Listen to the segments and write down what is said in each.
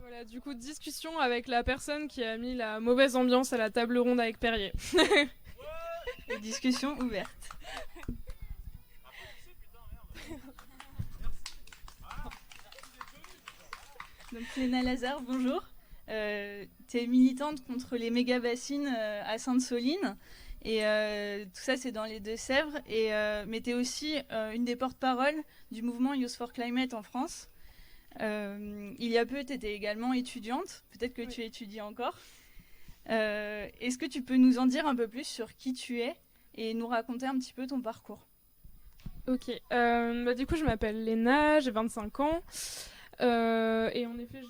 Voilà, du coup, discussion avec la personne qui a mis la mauvaise ambiance à la table ronde avec Perrier. Et discussion ouverte. Donc Léna Lazare, bonjour. Tu es militante contre les méga-bassines à Sainte-Soline. Et tout ça, c'est dans les Deux-Sèvres. Mais tu es aussi une des porte-paroles du mouvement Youth for Climate en France. Il y a peu, tu étais également étudiante. Peut-être que tu étudies encore. Est-ce que tu peux nous en dire un peu plus sur qui tu es et nous raconter un petit peu ton parcours? Ok, du coup, je m'appelle Léna, j'ai 25 ans. Et en effet,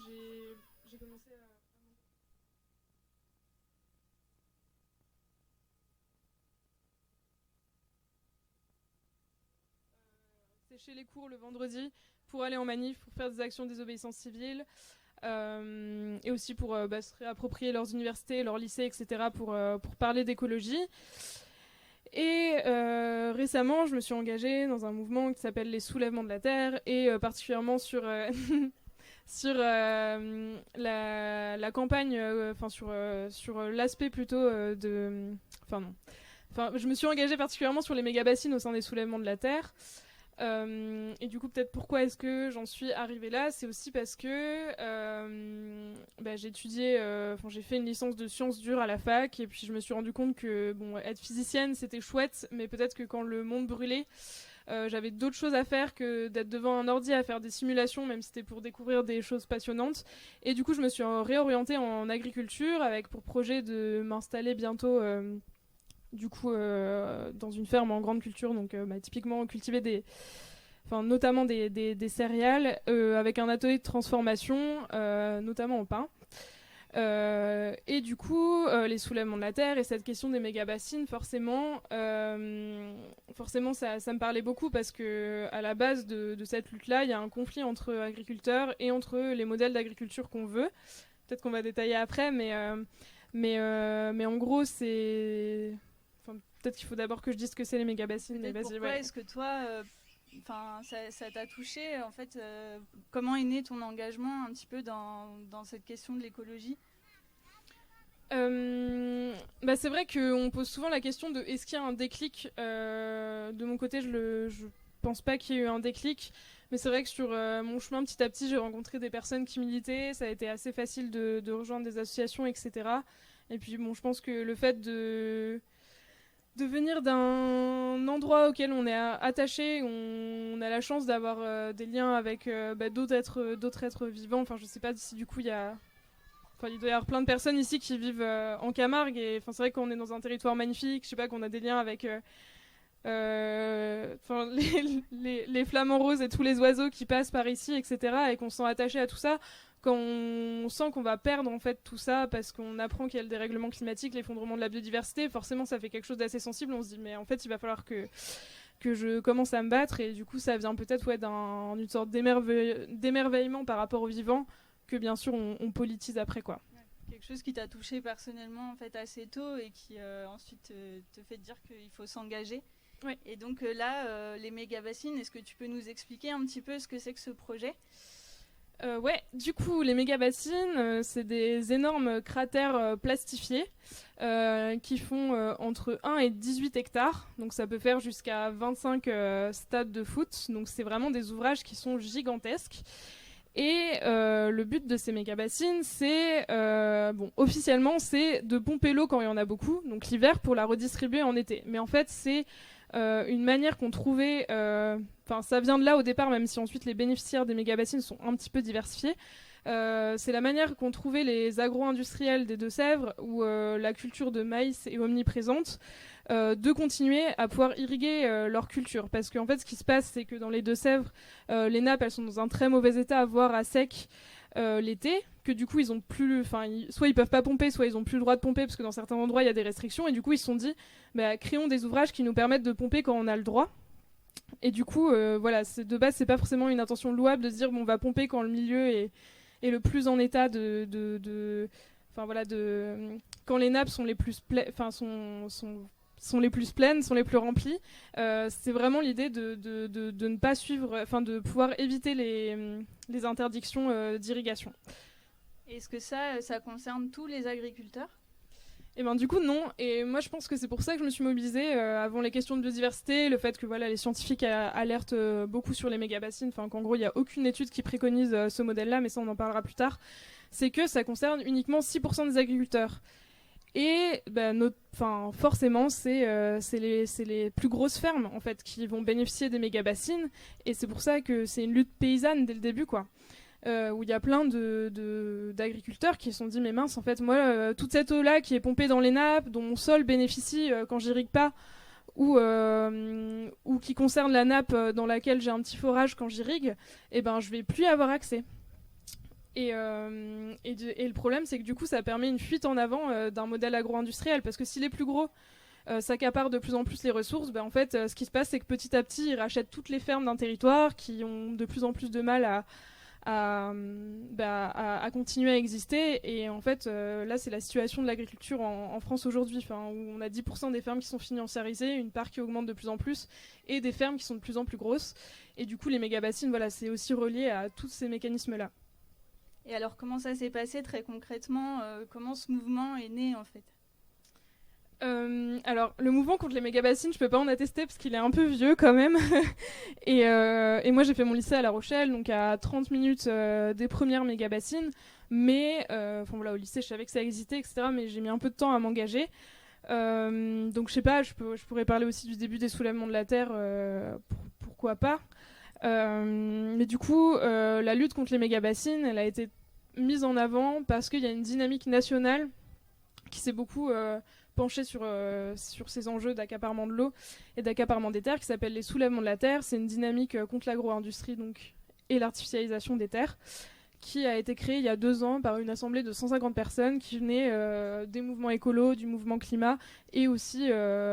j'ai commencé à... sécher les cours le vendredi pour aller en manif, pour faire des actions de désobéissance civile, et aussi pour se réapproprier leurs universités, leurs lycées, etc., pour parler d'écologie. Et récemment, je me suis engagée dans un mouvement qui s'appelle les Soulèvements de la Terre, et particulièrement sur, sur la campagne, sur l'aspect plutôt de... Enfin non. Enfin, je me suis engagée particulièrement sur les méga-bassines au sein des Soulèvements de la Terre. Et du coup, peut-être pourquoi est-ce que j'en suis arrivée là, c'est aussi parce que j'ai étudié, j'ai fait une licence de sciences dures à la fac, et puis je me suis rendu compte que être physicienne c'était chouette, mais peut-être que quand le monde brûlait, j'avais d'autres choses à faire que d'être devant un ordi à faire des simulations, même si c'était pour découvrir des choses passionnantes. Et du coup, je me suis réorientée en agriculture avec pour projet de m'installer bientôt. Dans une ferme en grande culture, donc typiquement cultiver notamment des céréales, avec un atelier de transformation, notamment au pain. Et du coup, les soulèvements de la terre et cette question des méga-bassines, forcément, ça me parlait beaucoup parce que à la base de cette lutte-là, il y a un conflit entre agriculteurs et entre les modèles d'agriculture qu'on veut. Peut-être qu'on va détailler après, mais en gros, c'est... Peut-être qu'il faut d'abord que je dise ce que c'est les méga-bassines. Mais vas-y, pourquoi est-ce que toi, ça t'a touché en fait, comment est né ton engagement un petit peu dans cette question de l'écologie? C'est vrai qu'on pose souvent la question de est-ce qu'il y a un déclic. De mon côté, je pense pas qu'il y ait eu un déclic, mais c'est vrai que sur mon chemin, petit à petit, j'ai rencontré des personnes qui militaient, ça a été assez facile de rejoindre des associations, etc. Et puis je pense que le fait de venir d'un endroit auquel on est attaché, on a la chance d'avoir des liens avec d'autres êtres vivants. Enfin, je sais pas si du coup il y a... Enfin, il doit y avoir plein de personnes ici qui vivent en Camargue, et c'est vrai qu'on est dans un territoire magnifique, je sais pas, qu'on a des liens avec les flamants roses et tous les oiseaux qui passent par ici, etc., et qu'on se sent attaché à tout ça. Quand on sent qu'on va perdre en fait tout ça parce qu'on apprend qu'il y a le dérèglement climatique, l'effondrement de la biodiversité, forcément ça fait quelque chose d'assez sensible. On se dit mais en fait il va falloir que je commence à me battre, et du coup ça vient peut-être d'une sorte d'émerveillement par rapport au vivant que bien sûr on politise après, quoi. Quelque chose qui t'a touché personnellement en fait assez tôt et qui ensuite te fait dire qu'il faut s'engager. Ouais. Et donc là, les méga-bassines, est-ce que tu peux nous expliquer un petit peu ce que c'est que ce projet? Du coup, les méga-bassines, c'est des énormes cratères plastifiés qui font entre 1 et 18 hectares. Donc ça peut faire jusqu'à 25 stades de foot. Donc c'est vraiment des ouvrages qui sont gigantesques. Et le but de ces méga-bassines, c'est, officiellement, c'est de pomper l'eau quand il y en a beaucoup, donc l'hiver, pour la redistribuer en été. Mais en fait, c'est une manière qu'on trouvait... ça vient de là au départ, même si ensuite les bénéficiaires des méga-bassines sont un petit peu diversifiés. C'est la manière qu'ont trouvé les agro-industriels des Deux-Sèvres, où la culture de maïs est omniprésente, de continuer à pouvoir irriguer leur culture. Parce qu'en fait, ce qui se passe, c'est que dans les Deux-Sèvres, les nappes, elles sont dans un très mauvais état, voire à sec l'été, que du coup, ils ont plus... soit ils peuvent pas pomper, soit ils ont plus le droit de pomper, parce que dans certains endroits, il y a des restrictions, et du coup, ils se sont dit, créons des ouvrages qui nous permettent de pomper quand on a le droit. Et du coup, de base, c'est pas forcément une intention louable de se dire, on va pomper quand le milieu est le plus en état quand les nappes sont les plus sont les plus pleines, sont les plus remplies. C'est vraiment l'idée de ne pas suivre, de pouvoir éviter les interdictions d'irrigation. Est-ce que ça concerne tous les agriculteurs ? Et ben du coup non, et moi je pense que c'est pour ça que je me suis mobilisée avant les questions de biodiversité, le fait que voilà les scientifiques alertent beaucoup sur les méga-bassines, enfin qu'en gros il n'y a aucune étude qui préconise ce modèle-là, mais ça on en parlera plus tard, c'est que ça concerne uniquement 6% des agriculteurs. Et ben, forcément c'est les plus grosses fermes en fait qui vont bénéficier des méga-bassines, et c'est pour ça que c'est une lutte paysanne dès le début quoi. Où il y a plein d'agriculteurs qui se sont dit mais mince en fait moi toute cette eau là qui est pompée dans les nappes dont mon sol bénéficie quand j'irrigue pas ou qui concerne la nappe dans laquelle j'ai un petit forage quand j'irrigue, et ben je vais plus y avoir accès. Et le problème c'est que du coup ça permet une fuite en avant d'un modèle agro-industriel, parce que si les plus gros s'accaparent de plus en plus les ressources, ben, en fait ce qui se passe c'est que petit à petit ils rachètent toutes les fermes d'un territoire qui ont de plus en plus de mal à continuer à exister. Et en fait là c'est la situation de l'agriculture en France aujourd'hui, où on a 10% des fermes qui sont financiarisées, une part qui augmente de plus en plus et des fermes qui sont de plus en plus grosses, et du coup les méga-bassines voilà, c'est aussi relié à tous ces mécanismes là. Et alors comment ça s'est passé très concrètement, comment ce mouvement est né en fait ? Alors le mouvement contre les méga-bassines, je peux pas en attester parce qu'il est un peu vieux quand même. et moi j'ai fait mon lycée à La Rochelle, donc à 30 minutes des premières méga-bassines. Mais voilà, au lycée je savais que ça existait, etc. Mais j'ai mis un peu de temps à m'engager. Donc je sais pas, je pourrais parler aussi du début des soulèvements de la terre, pourquoi pas. Mais du coup la lutte contre les méga-bassines, elle a été mise en avant parce qu'il y a une dynamique nationale qui s'est beaucoup penché sur ces enjeux d'accaparement de l'eau et d'accaparement des terres, qui s'appelle les soulèvements de la terre. C'est une dynamique contre l'agro-industrie et l'artificialisation des terres, qui a été créée il y a 2 ans par une assemblée de 150 personnes qui venaient des mouvements écolos, du mouvement climat et aussi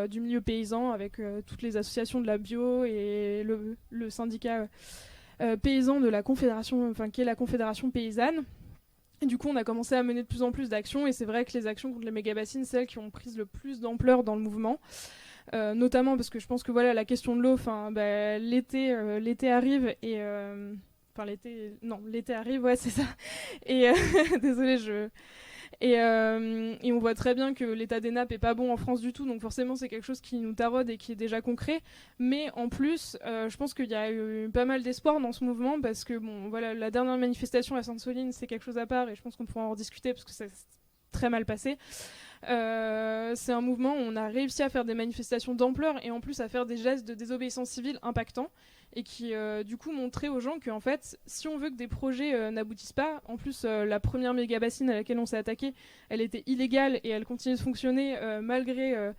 du milieu paysan, avec toutes les associations de la bio et le syndicat paysan de la Confédération, qui est la Confédération paysanne. Et du coup, on a commencé à mener de plus en plus d'actions, et c'est vrai que les actions contre les méga-bassines, c'est celles qui ont pris le plus d'ampleur dans le mouvement. Notamment parce que je pense que voilà, la question de l'eau, l'été arrive et... l'été arrive, ouais, c'est ça. Et désolée, et on voit très bien que l'état des nappes est pas bon en France du tout, donc forcément c'est quelque chose qui nous taraude et qui est déjà concret. Mais en plus, je pense qu'il y a eu pas mal d'espoir dans ce mouvement, parce que bon, voilà, la dernière manifestation à Sainte-Soline, c'est quelque chose à part, et je pense qu'on pourra en rediscuter parce que ça s'est très mal passé. C'est un mouvement où on a réussi à faire des manifestations d'ampleur et en plus à faire des gestes de désobéissance civile impactants, et qui du coup montraient aux gens qu'en fait, si on veut que des projets n'aboutissent pas, en plus la première méga-bassine à laquelle on s'est attaqué, elle était illégale et elle continue de fonctionner malgré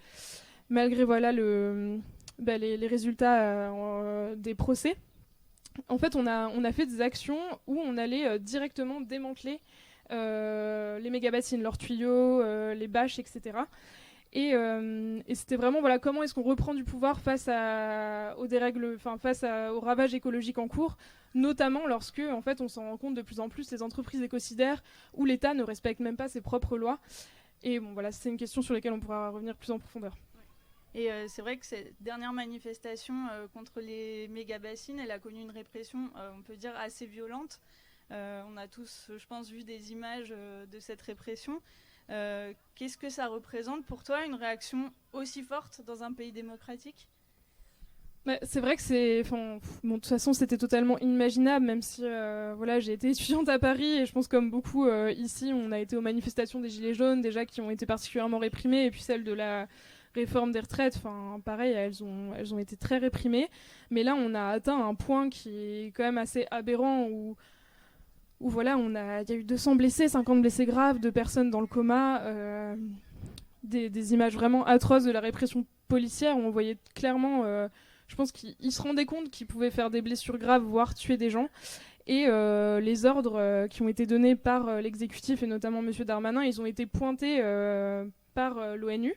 voilà, les résultats des procès. En fait, on a fait des actions où on allait directement démanteler les méga-bassines, leurs tuyaux, les bâches, etc. Et c'était vraiment voilà, comment est-ce qu'on reprend du pouvoir face aux ravages écologiques en cours, notamment lorsque en fait, on s'en rend compte de plus en plus, les entreprises écocidaires où l'État ne respecte même pas ses propres lois. Et bon, voilà, c'est une question sur laquelle on pourra revenir plus en profondeur. Et c'est vrai que cette dernière manifestation contre les méga-bassines, elle a connu une répression, on peut dire, assez violente. On a tous, je pense, vu des images de cette répression. Qu'est-ce que ça représente pour toi, une réaction aussi forte dans un pays démocratique ? C'est vrai que de toute façon c'était totalement inimaginable, même si voilà, j'ai été étudiante à Paris, et je pense comme beaucoup ici, on a été aux manifestations des Gilets jaunes déjà, qui ont été particulièrement réprimées, et puis celles de la réforme des retraites, pareil, elles ont été très réprimées. Mais là on a atteint un point qui est quand même assez aberrant, où voilà, il y a eu 200 blessés, 50 blessés graves, 2 personnes dans le coma, des images vraiment atroces de la répression policière, où on voyait clairement, je pense qu'ils se rendaient compte qu'ils pouvaient faire des blessures graves, voire tuer des gens. Et les ordres qui ont été donnés par l'exécutif, et notamment M. Darmanin, ils ont été pointés par l'ONU.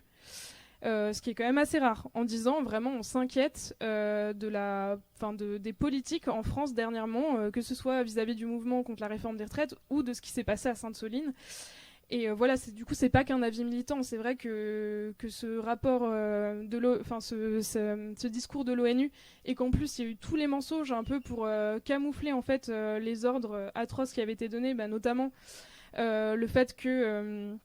Ce qui est quand même assez rare, en disant vraiment on s'inquiète des politiques en France dernièrement, que ce soit vis-à-vis du mouvement contre la réforme des retraites ou de ce qui s'est passé à Sainte-Soline. Et voilà, du coup c'est pas qu'un avis militant, c'est vrai que ce rapport ce discours de l'ONU, et qu'en plus il y a eu tous les mensonges un peu pour camoufler en fait les ordres atroces qui avaient été donnés, notamment le fait que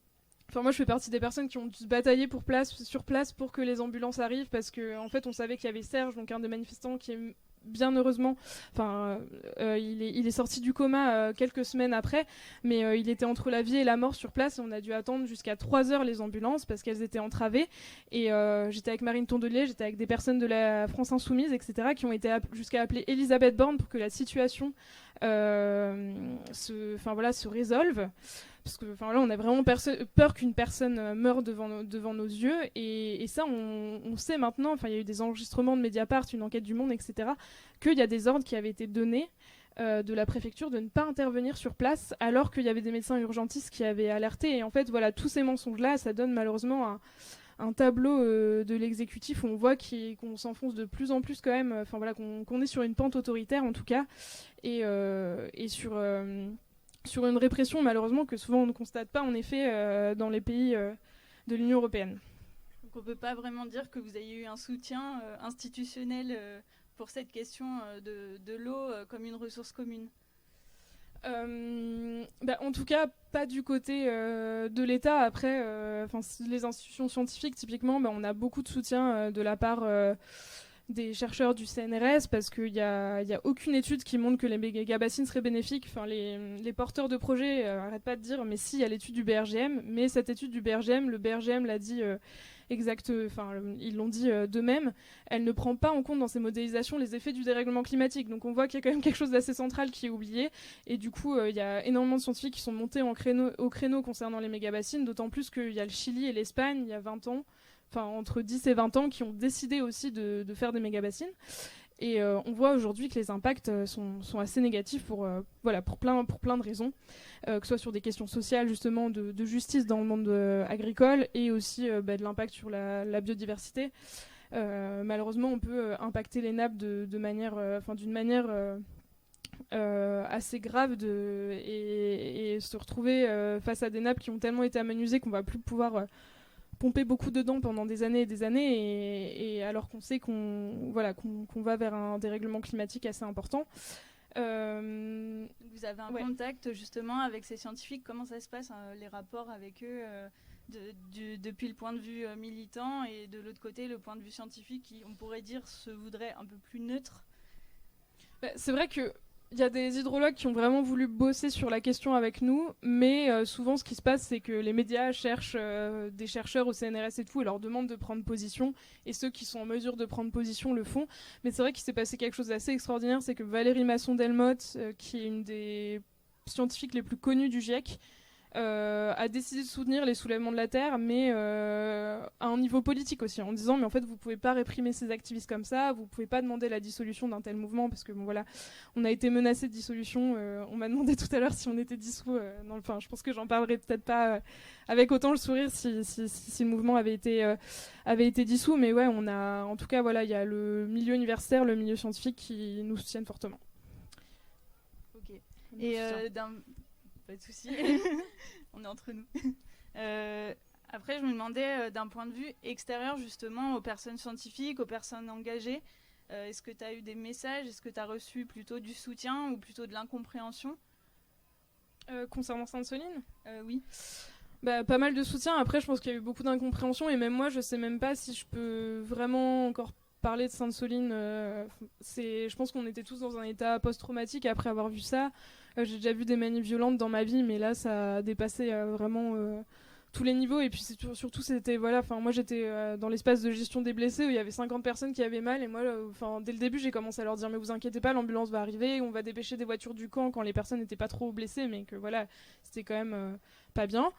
moi, je fais partie des personnes qui ont dû se batailler sur place pour que les ambulances arrivent, parce qu'en fait, on savait qu'il y avait Serge, donc un des manifestants qui est bien heureusement, il est sorti du coma quelques semaines après, mais il était entre la vie et la mort sur place, et on a dû attendre jusqu'à 3 heures les ambulances parce qu'elles étaient entravées. Et j'étais avec Marine Tondelier, j'étais avec des personnes de la France Insoumise, etc., qui ont été jusqu'à appeler Elisabeth Borne pour que la situation se résolve. Parce que là, on a vraiment peur qu'une personne meure devant nos yeux, et ça, on sait maintenant. Il y a eu des enregistrements de Mediapart, une enquête du Monde, etc., qu'il y a des ordres qui avaient été donnés de la préfecture de ne pas intervenir sur place, alors qu'il y avait des médecins urgentistes qui avaient alerté. Et en fait, voilà, tous ces mensonges-là, ça donne malheureusement un tableau de l'exécutif où on voit qu'on s'enfonce de plus en plus quand même. Qu'on est sur une pente autoritaire en tout cas, et sur une répression malheureusement que souvent on ne constate pas en effet dans les pays de l'Union européenne. Donc on ne peut pas vraiment dire que vous ayez eu un soutien institutionnel pour cette question de l'eau comme une ressource commune. En tout cas, pas du côté de l'État. Après, les institutions scientifiques, typiquement, on a beaucoup de soutien de la part des chercheurs du CNRS, parce qu'il n'y a aucune étude qui montre que les méga-bassines seraient bénéfiques. Les porteurs de projets n'arrêtent pas de dire, mais si, il y a l'étude du BRGM, mais cette étude du BRGM, le BRGM l'a dit ils l'ont dit d'eux-mêmes, elle ne prend pas en compte dans ses modélisations les effets du dérèglement climatique. Donc on voit qu'il y a quand même quelque chose d'assez central qui est oublié, et du coup il y a énormément de scientifiques qui sont montés au créneau concernant les méga-bassines, d'autant plus qu'il y a le Chili et l'Espagne, il y a 20 ans, entre 10 et 20 ans, qui ont décidé aussi de faire des méga-bassines. Et on voit aujourd'hui que les impacts sont assez négatifs pour plein de raisons, que ce soit sur des questions sociales, justement, de justice dans le monde agricole, et aussi de l'impact sur la biodiversité. Malheureusement, on peut impacter les nappes d'une manière assez grave, et se retrouver face à des nappes qui ont tellement été aménusées qu'on va plus pouvoir pomper beaucoup dedans pendant des années et des années, et alors qu'on sait qu'on va vers un dérèglement climatique assez important. Vous avez un contact justement avec ces scientifiques, comment ça se passe, les rapports avec eux depuis le point de vue militant, et de l'autre côté le point de vue scientifique qui, on pourrait dire, se voudrait un peu plus neutre? C'est vrai que il y a des hydrologues qui ont vraiment voulu bosser sur la question avec nous, mais souvent ce qui se passe, c'est que les médias cherchent des chercheurs au CNRS et tout, et leur demandent de prendre position, et ceux qui sont en mesure de prendre position le font. Mais c'est vrai qu'il s'est passé quelque chose d'assez extraordinaire, c'est que Valérie Masson-Delmotte, qui est une des scientifiques les plus connues du GIEC, a décidé de soutenir les soulèvements de la Terre, mais à un niveau politique aussi, en disant mais en fait vous pouvez pas réprimer ces activistes comme ça, vous pouvez pas demander la dissolution d'un tel mouvement, parce que on a été menacé de dissolution. On m'a demandé tout à l'heure si on était dissous. Je pense que j'en parlerai peut-être pas avec autant le sourire si le mouvement avait été dissous, mais ouais, on a, en tout cas il y a le milieu universitaire, le milieu scientifique qui nous soutiennent fortement. Ok. Et pas de souci, on est entre nous. Après, je me demandais, d'un point de vue extérieur, justement, aux personnes scientifiques, aux personnes engagées, est-ce que tu as eu des messages? Est-ce que tu as reçu plutôt du soutien ou plutôt de l'incompréhension concernant Sainte-Soline? Oui. Pas mal de soutien. Après, je pense qu'il y a eu beaucoup d'incompréhension, et même moi, je sais même pas si je peux vraiment encore parler de Sainte-Soline. Je pense qu'on était tous dans un état post-traumatique après avoir vu ça. J'ai déjà vu des manifs violentes dans ma vie, mais là ça a dépassé vraiment tous les niveaux. Et puis surtout c'était moi j'étais dans l'espace de gestion des blessés où il y avait 50 personnes qui avaient mal, et moi dès le début j'ai commencé à leur dire mais vous inquiétez pas, l'ambulance va arriver, on va dépêcher des voitures du camp quand les personnes n'étaient pas trop blessées, mais que c'était quand même pas bien.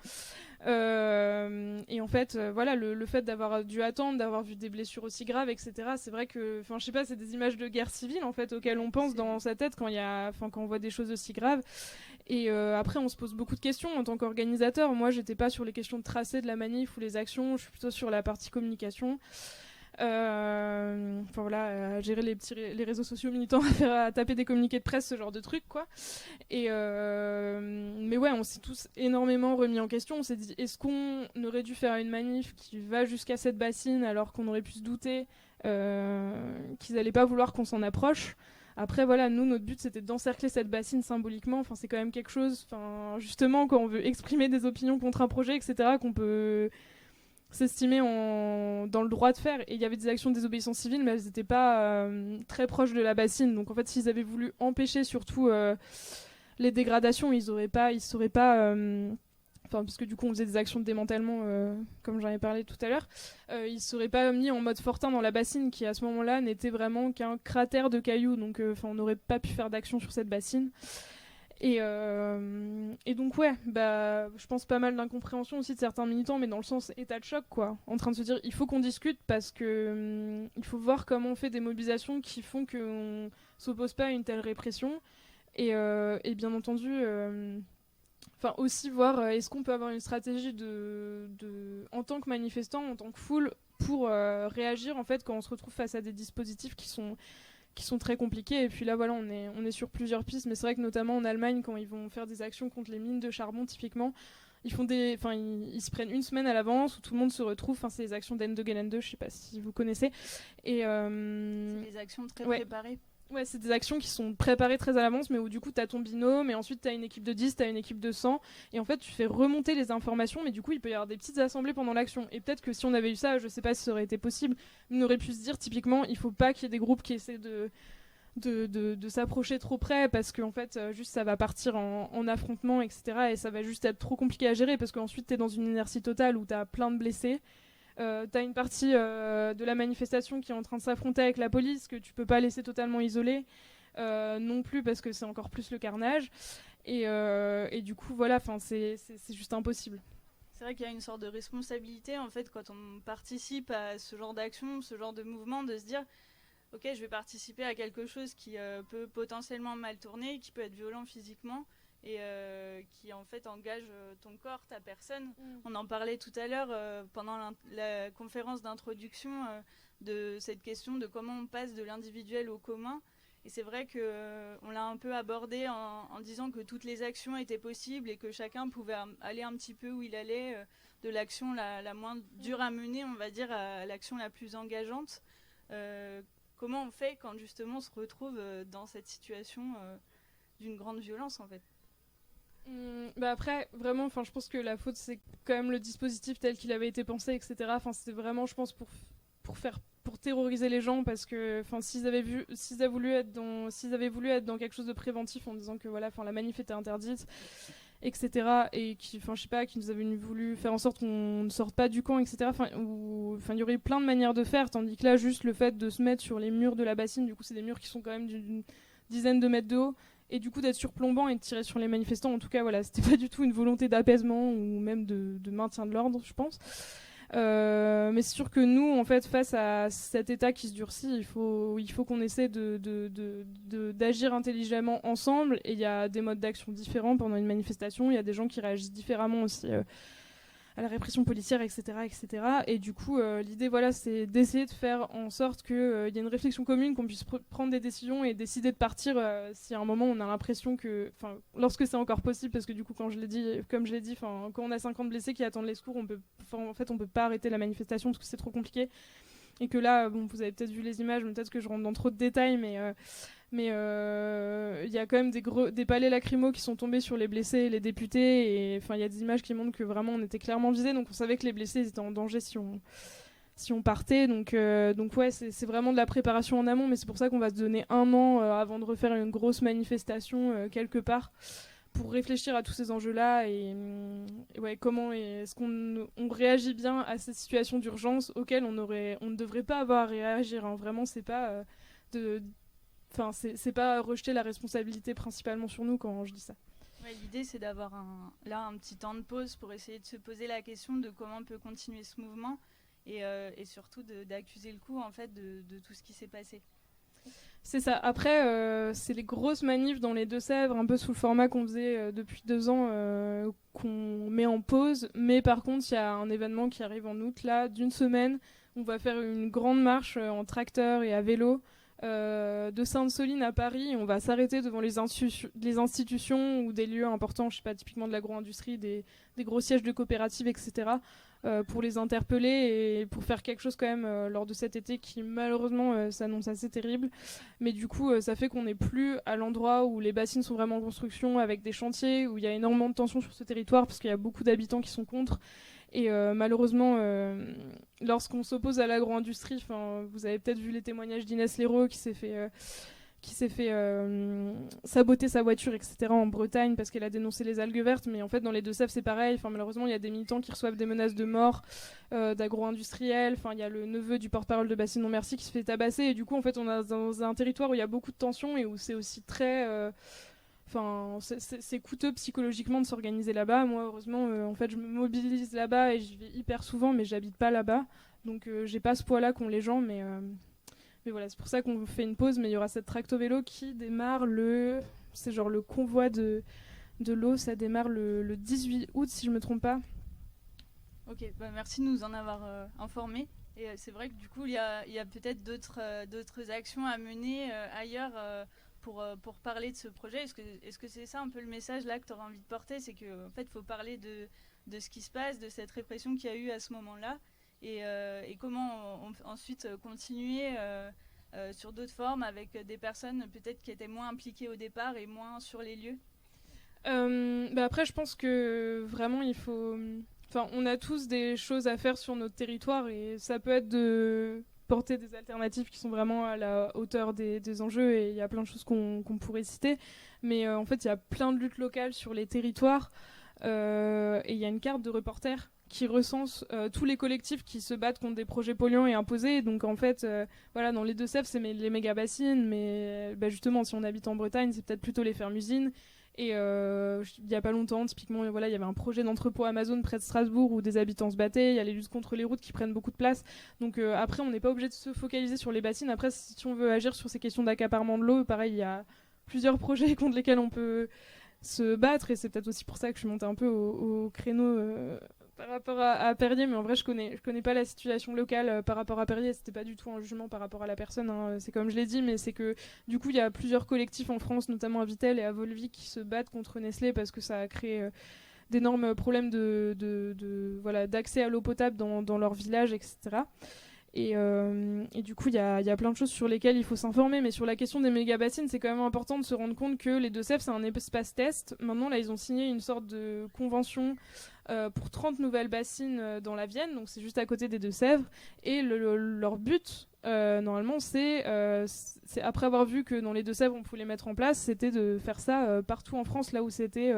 Et en fait le fait d'avoir dû attendre, d'avoir vu des blessures aussi graves, etc., c'est vrai que je sais pas, c'est des images de guerre civile en fait auxquelles on pense dans sa tête quand on voit des choses aussi graves. Et après on se pose beaucoup de questions en tant qu'organisateur. Moi j'étais pas sur les questions de tracé de la manif ou les actions, je suis plutôt sur la partie communication, à gérer les réseaux sociaux militants, à taper des communiqués de presse, ce genre de trucs quoi. Et mais ouais, on s'est tous énormément remis en question. On s'est dit, est-ce qu'on aurait dû faire une manif qui va jusqu'à cette bassine alors qu'on aurait pu se douter qu'ils allaient pas vouloir qu'on s'en approche? Après, voilà, nous, notre but, c'était d'encercler cette bassine symboliquement. Enfin, c'est quand même quelque chose, enfin, justement, quand on veut exprimer des opinions contre un projet, etc., qu'on peut s'estimer dans le droit de faire. Et il y avait des actions de désobéissance civile, mais elles n'étaient pas très proches de la bassine. Donc, en fait, s'ils avaient voulu empêcher surtout les dégradations, ils seraient pas... Enfin, parce que du coup, on faisait des actions de démantèlement, comme j'en ai parlé tout à l'heure. Ils ne seraient pas mis en mode Fortin dans la bassine, qui à ce moment-là n'était vraiment qu'un cratère de cailloux. Donc, on n'aurait pas pu faire d'action sur cette bassine. Et donc, ouais, je pense pas mal d'incompréhension aussi de certains militants, mais dans le sens état de choc, quoi. En train de se dire, il faut qu'on discute parce que il faut voir comment on fait des mobilisations qui font qu'on s'oppose pas à une telle répression. Et bien entendu... Enfin, aussi voir est-ce qu'on peut avoir une stratégie en tant que manifestant, en tant que foule, pour réagir en fait quand on se retrouve face à des dispositifs qui sont très compliqués. Et puis là, voilà, on est sur plusieurs pistes, mais c'est vrai que notamment en Allemagne, quand ils vont faire des actions contre les mines de charbon, typiquement, ils se prennent une semaine à l'avance où tout le monde se retrouve. Enfin, c'est les actions d'Ende Gelände, je sais pas si vous connaissez. Et c'est des actions très préparées. Ouais, c'est des actions qui sont préparées très à l'avance, mais où du coup, tu as ton binôme, et ensuite, tu as une équipe de 10, tu as une équipe de 100, et en fait, tu fais remonter les informations, mais du coup, il peut y avoir des petites assemblées pendant l'action. Et peut-être que si on avait eu ça, je sais pas si ça aurait été possible, on aurait pu se dire, typiquement, il faut pas qu'il y ait des groupes qui essaient de s'approcher trop près, parce qu'en fait, juste ça va partir en affrontement, etc., et ça va juste être trop compliqué à gérer, parce qu'ensuite, tu es dans une inertie totale où tu as plein de blessés. T'as une partie de la manifestation qui est en train de s'affronter avec la police que tu peux pas laisser totalement isolée non plus parce que c'est encore plus le carnage et du coup voilà, c'est juste impossible. C'est vrai qu'il y a une sorte de responsabilité en fait quand on participe à ce genre d'action, ce genre de mouvement, de se dire ok, je vais participer à quelque chose qui peut potentiellement mal tourner, qui peut être violent physiquement et qui en fait engage ton corps, ta personne. On en parlait tout à l'heure pendant la conférence d'introduction de cette question de comment on passe de l'individuel au commun. Et c'est vrai qu'on l'a un peu abordé en disant que toutes les actions étaient possibles et que chacun pouvait aller un petit peu où il allait, de l'action la moins dure à mener, on va dire, à l'action la plus engageante. Comment on fait quand justement on se retrouve dans cette situation d'une grande violence en fait? Après, vraiment, je pense que la faute, c'est quand même le dispositif tel qu'il avait été pensé, etc. C'était vraiment, je pense, pour terroriser les gens, parce que s'ils avaient voulu être dans quelque chose de préventif en disant que voilà, la manif était interdite, etc. et qui nous avaient voulu faire en sorte qu'on ne sorte pas du camp, etc. Il y aurait plein de manières de faire, tandis que là, juste le fait de se mettre sur les murs de la bassine, du coup, c'est des murs qui sont quand même d'une dizaine de mètres de haut. Et du coup, d'être surplombant et de tirer sur les manifestants, en tout cas, voilà, c'était pas du tout une volonté d'apaisement ou même de maintien de l'ordre, je pense. Mais c'est sûr que nous, en fait, face à cet état qui se durcit, il faut qu'on essaie d'agir intelligemment ensemble. Et il y a des modes d'action différents pendant une manifestation. Il y a des gens qui réagissent différemment aussi à la répression policière, etc., etc. Et du coup, l'idée, voilà, c'est d'essayer de faire en sorte qu'il y ait une réflexion commune, qu'on puisse prendre des décisions et décider de partir si à un moment on a l'impression que, lorsque c'est encore possible, parce que du coup, comme je l'ai dit, quand on a 50 blessés qui attendent les secours, on peut pas arrêter la manifestation parce que c'est trop compliqué. Et que là, vous avez peut-être vu les images, peut-être que je rentre dans trop de détails, mais il y a quand même des palets lacrymaux qui sont tombés sur les blessés et les députés, et il y a des images qui montrent que vraiment on était clairement visés, donc on savait que les blessés étaient en danger si on partait, donc ouais, c'est vraiment de la préparation en amont, mais c'est pour ça qu'on va se donner 1 an avant de refaire une grosse manifestation quelque part, pour réfléchir à tous ces enjeux-là, et ouais, comment est-ce qu'on réagit bien à ces situations d'urgence auxquelles on ne devrait pas avoir à réagir, hein. Vraiment, c'est pas c'est pas rejeter la responsabilité principalement sur nous quand je dis ça. Ouais, l'idée, c'est d'avoir un petit temps de pause pour essayer de se poser la question de comment on peut continuer ce mouvement et surtout d'accuser le coup en fait, de tout ce qui s'est passé. C'est ça. Après, c'est les grosses manifs dans les Deux-Sèvres, un peu sous le format qu'on faisait depuis 2 ans, qu'on met en pause. Mais par contre, il y a un événement qui arrive en août, là, d'une semaine. On va faire une grande marche en tracteur et à vélo de Sainte-Soline à Paris. On va s'arrêter devant les institutions ou des lieux importants, je sais pas, typiquement de l'agro-industrie, des gros sièges de coopératives, etc., pour les interpeller et pour faire quelque chose quand même lors de cet été qui malheureusement s'annonce assez terrible. Mais du coup, ça fait qu'on n'est plus à l'endroit où les bassines sont vraiment en construction avec des chantiers, où il y a énormément de tensions sur ce territoire parce qu'il y a beaucoup d'habitants qui sont contre. Et malheureusement, lorsqu'on s'oppose à l'agro-industrie, vous avez peut-être vu les témoignages d'Inès Leroux qui s'est fait saboter sa voiture, etc. en Bretagne parce qu'elle a dénoncé les algues vertes. Mais en fait, dans les Deux-Sèvres, c'est pareil. Malheureusement, il y a des militants qui reçoivent des menaces de mort d'agro-industriels. Il y a le neveu du porte-parole de Bassine Montmercy qui se fait tabasser. Et du coup, en fait, on est dans un territoire où il y a beaucoup de tensions et où c'est aussi très... c'est coûteux psychologiquement de s'organiser là-bas. Moi, heureusement, en fait, je me mobilise là-bas et j'y vais hyper souvent, mais j'habite pas là-bas. Donc, j'ai pas ce poids-là qu'ont les gens, mais voilà, c'est pour ça qu'on fait une pause. Mais il y aura cette tracto-vélo qui démarre c'est genre le convoi de l'eau, ça démarre le 18 août, si je me trompe pas. Ok, merci de nous en avoir informés. Et c'est vrai que du coup, il y a peut-être d'autres actions à mener ailleurs pour parler de ce projet. Est-ce que c'est ça un peu le message là que tu auras envie de porter? C'est qu'en fait, il faut parler de ce qui se passe, de cette répression qu'il y a eu à ce moment-là, et comment ensuite continuer sur d'autres formes avec des personnes peut-être qui étaient moins impliquées au départ et moins sur les lieux. Après, je pense que vraiment, il faut... on a tous des choses à faire sur notre territoire et ça peut être de porter des alternatives qui sont vraiment à la hauteur des enjeux et il y a plein de choses qu'on pourrait citer. Mais en fait, il y a plein de luttes locales sur les territoires et il y a une carte de reporters qui recense tous les collectifs qui se battent contre des projets polluants et imposés. Donc en fait, dans les Deux-Sèvres, c'est les méga-bassines, mais justement, si on habite en Bretagne, c'est peut-être plutôt les fermes-usines. Et il n'y a pas longtemps, typiquement, il y avait un projet d'entrepôt Amazon près de Strasbourg où des habitants se battaient. Il y a les luttes contre les routes qui prennent beaucoup de place. Donc après, on n'est pas obligé de se focaliser sur les bassines. Après, si on veut agir sur ces questions d'accaparement de l'eau, pareil, il y a plusieurs projets contre lesquels on peut se battre. Et c'est peut-être aussi pour ça que je suis montée un peu au créneau par rapport à Perrier. Mais en vrai, je connais pas la situation locale par rapport à Perrier. C'était pas du tout un jugement par rapport à la personne. Hein. C'est comme je l'ai dit, mais c'est que du coup, il y a plusieurs collectifs en France, notamment à Vittel et à Volvic, qui se battent contre Nestlé parce que ça a créé d'énormes problèmes d'accès à l'eau potable dans leur village, etc. Et du coup, il y a plein de choses sur lesquelles il faut s'informer. Mais sur la question des méga-bassines, c'est quand même important de se rendre compte que les Deux-Sèvres, c'est un espace test. Maintenant, là, ils ont signé une sorte de convention pour 30 nouvelles bassines dans la Vienne. Donc, c'est juste à côté des Deux-Sèvres. Et leur but, normalement, c'est après avoir vu que dans les Deux-Sèvres, on pouvait les mettre en place, c'était de faire ça partout en France, là où c'était...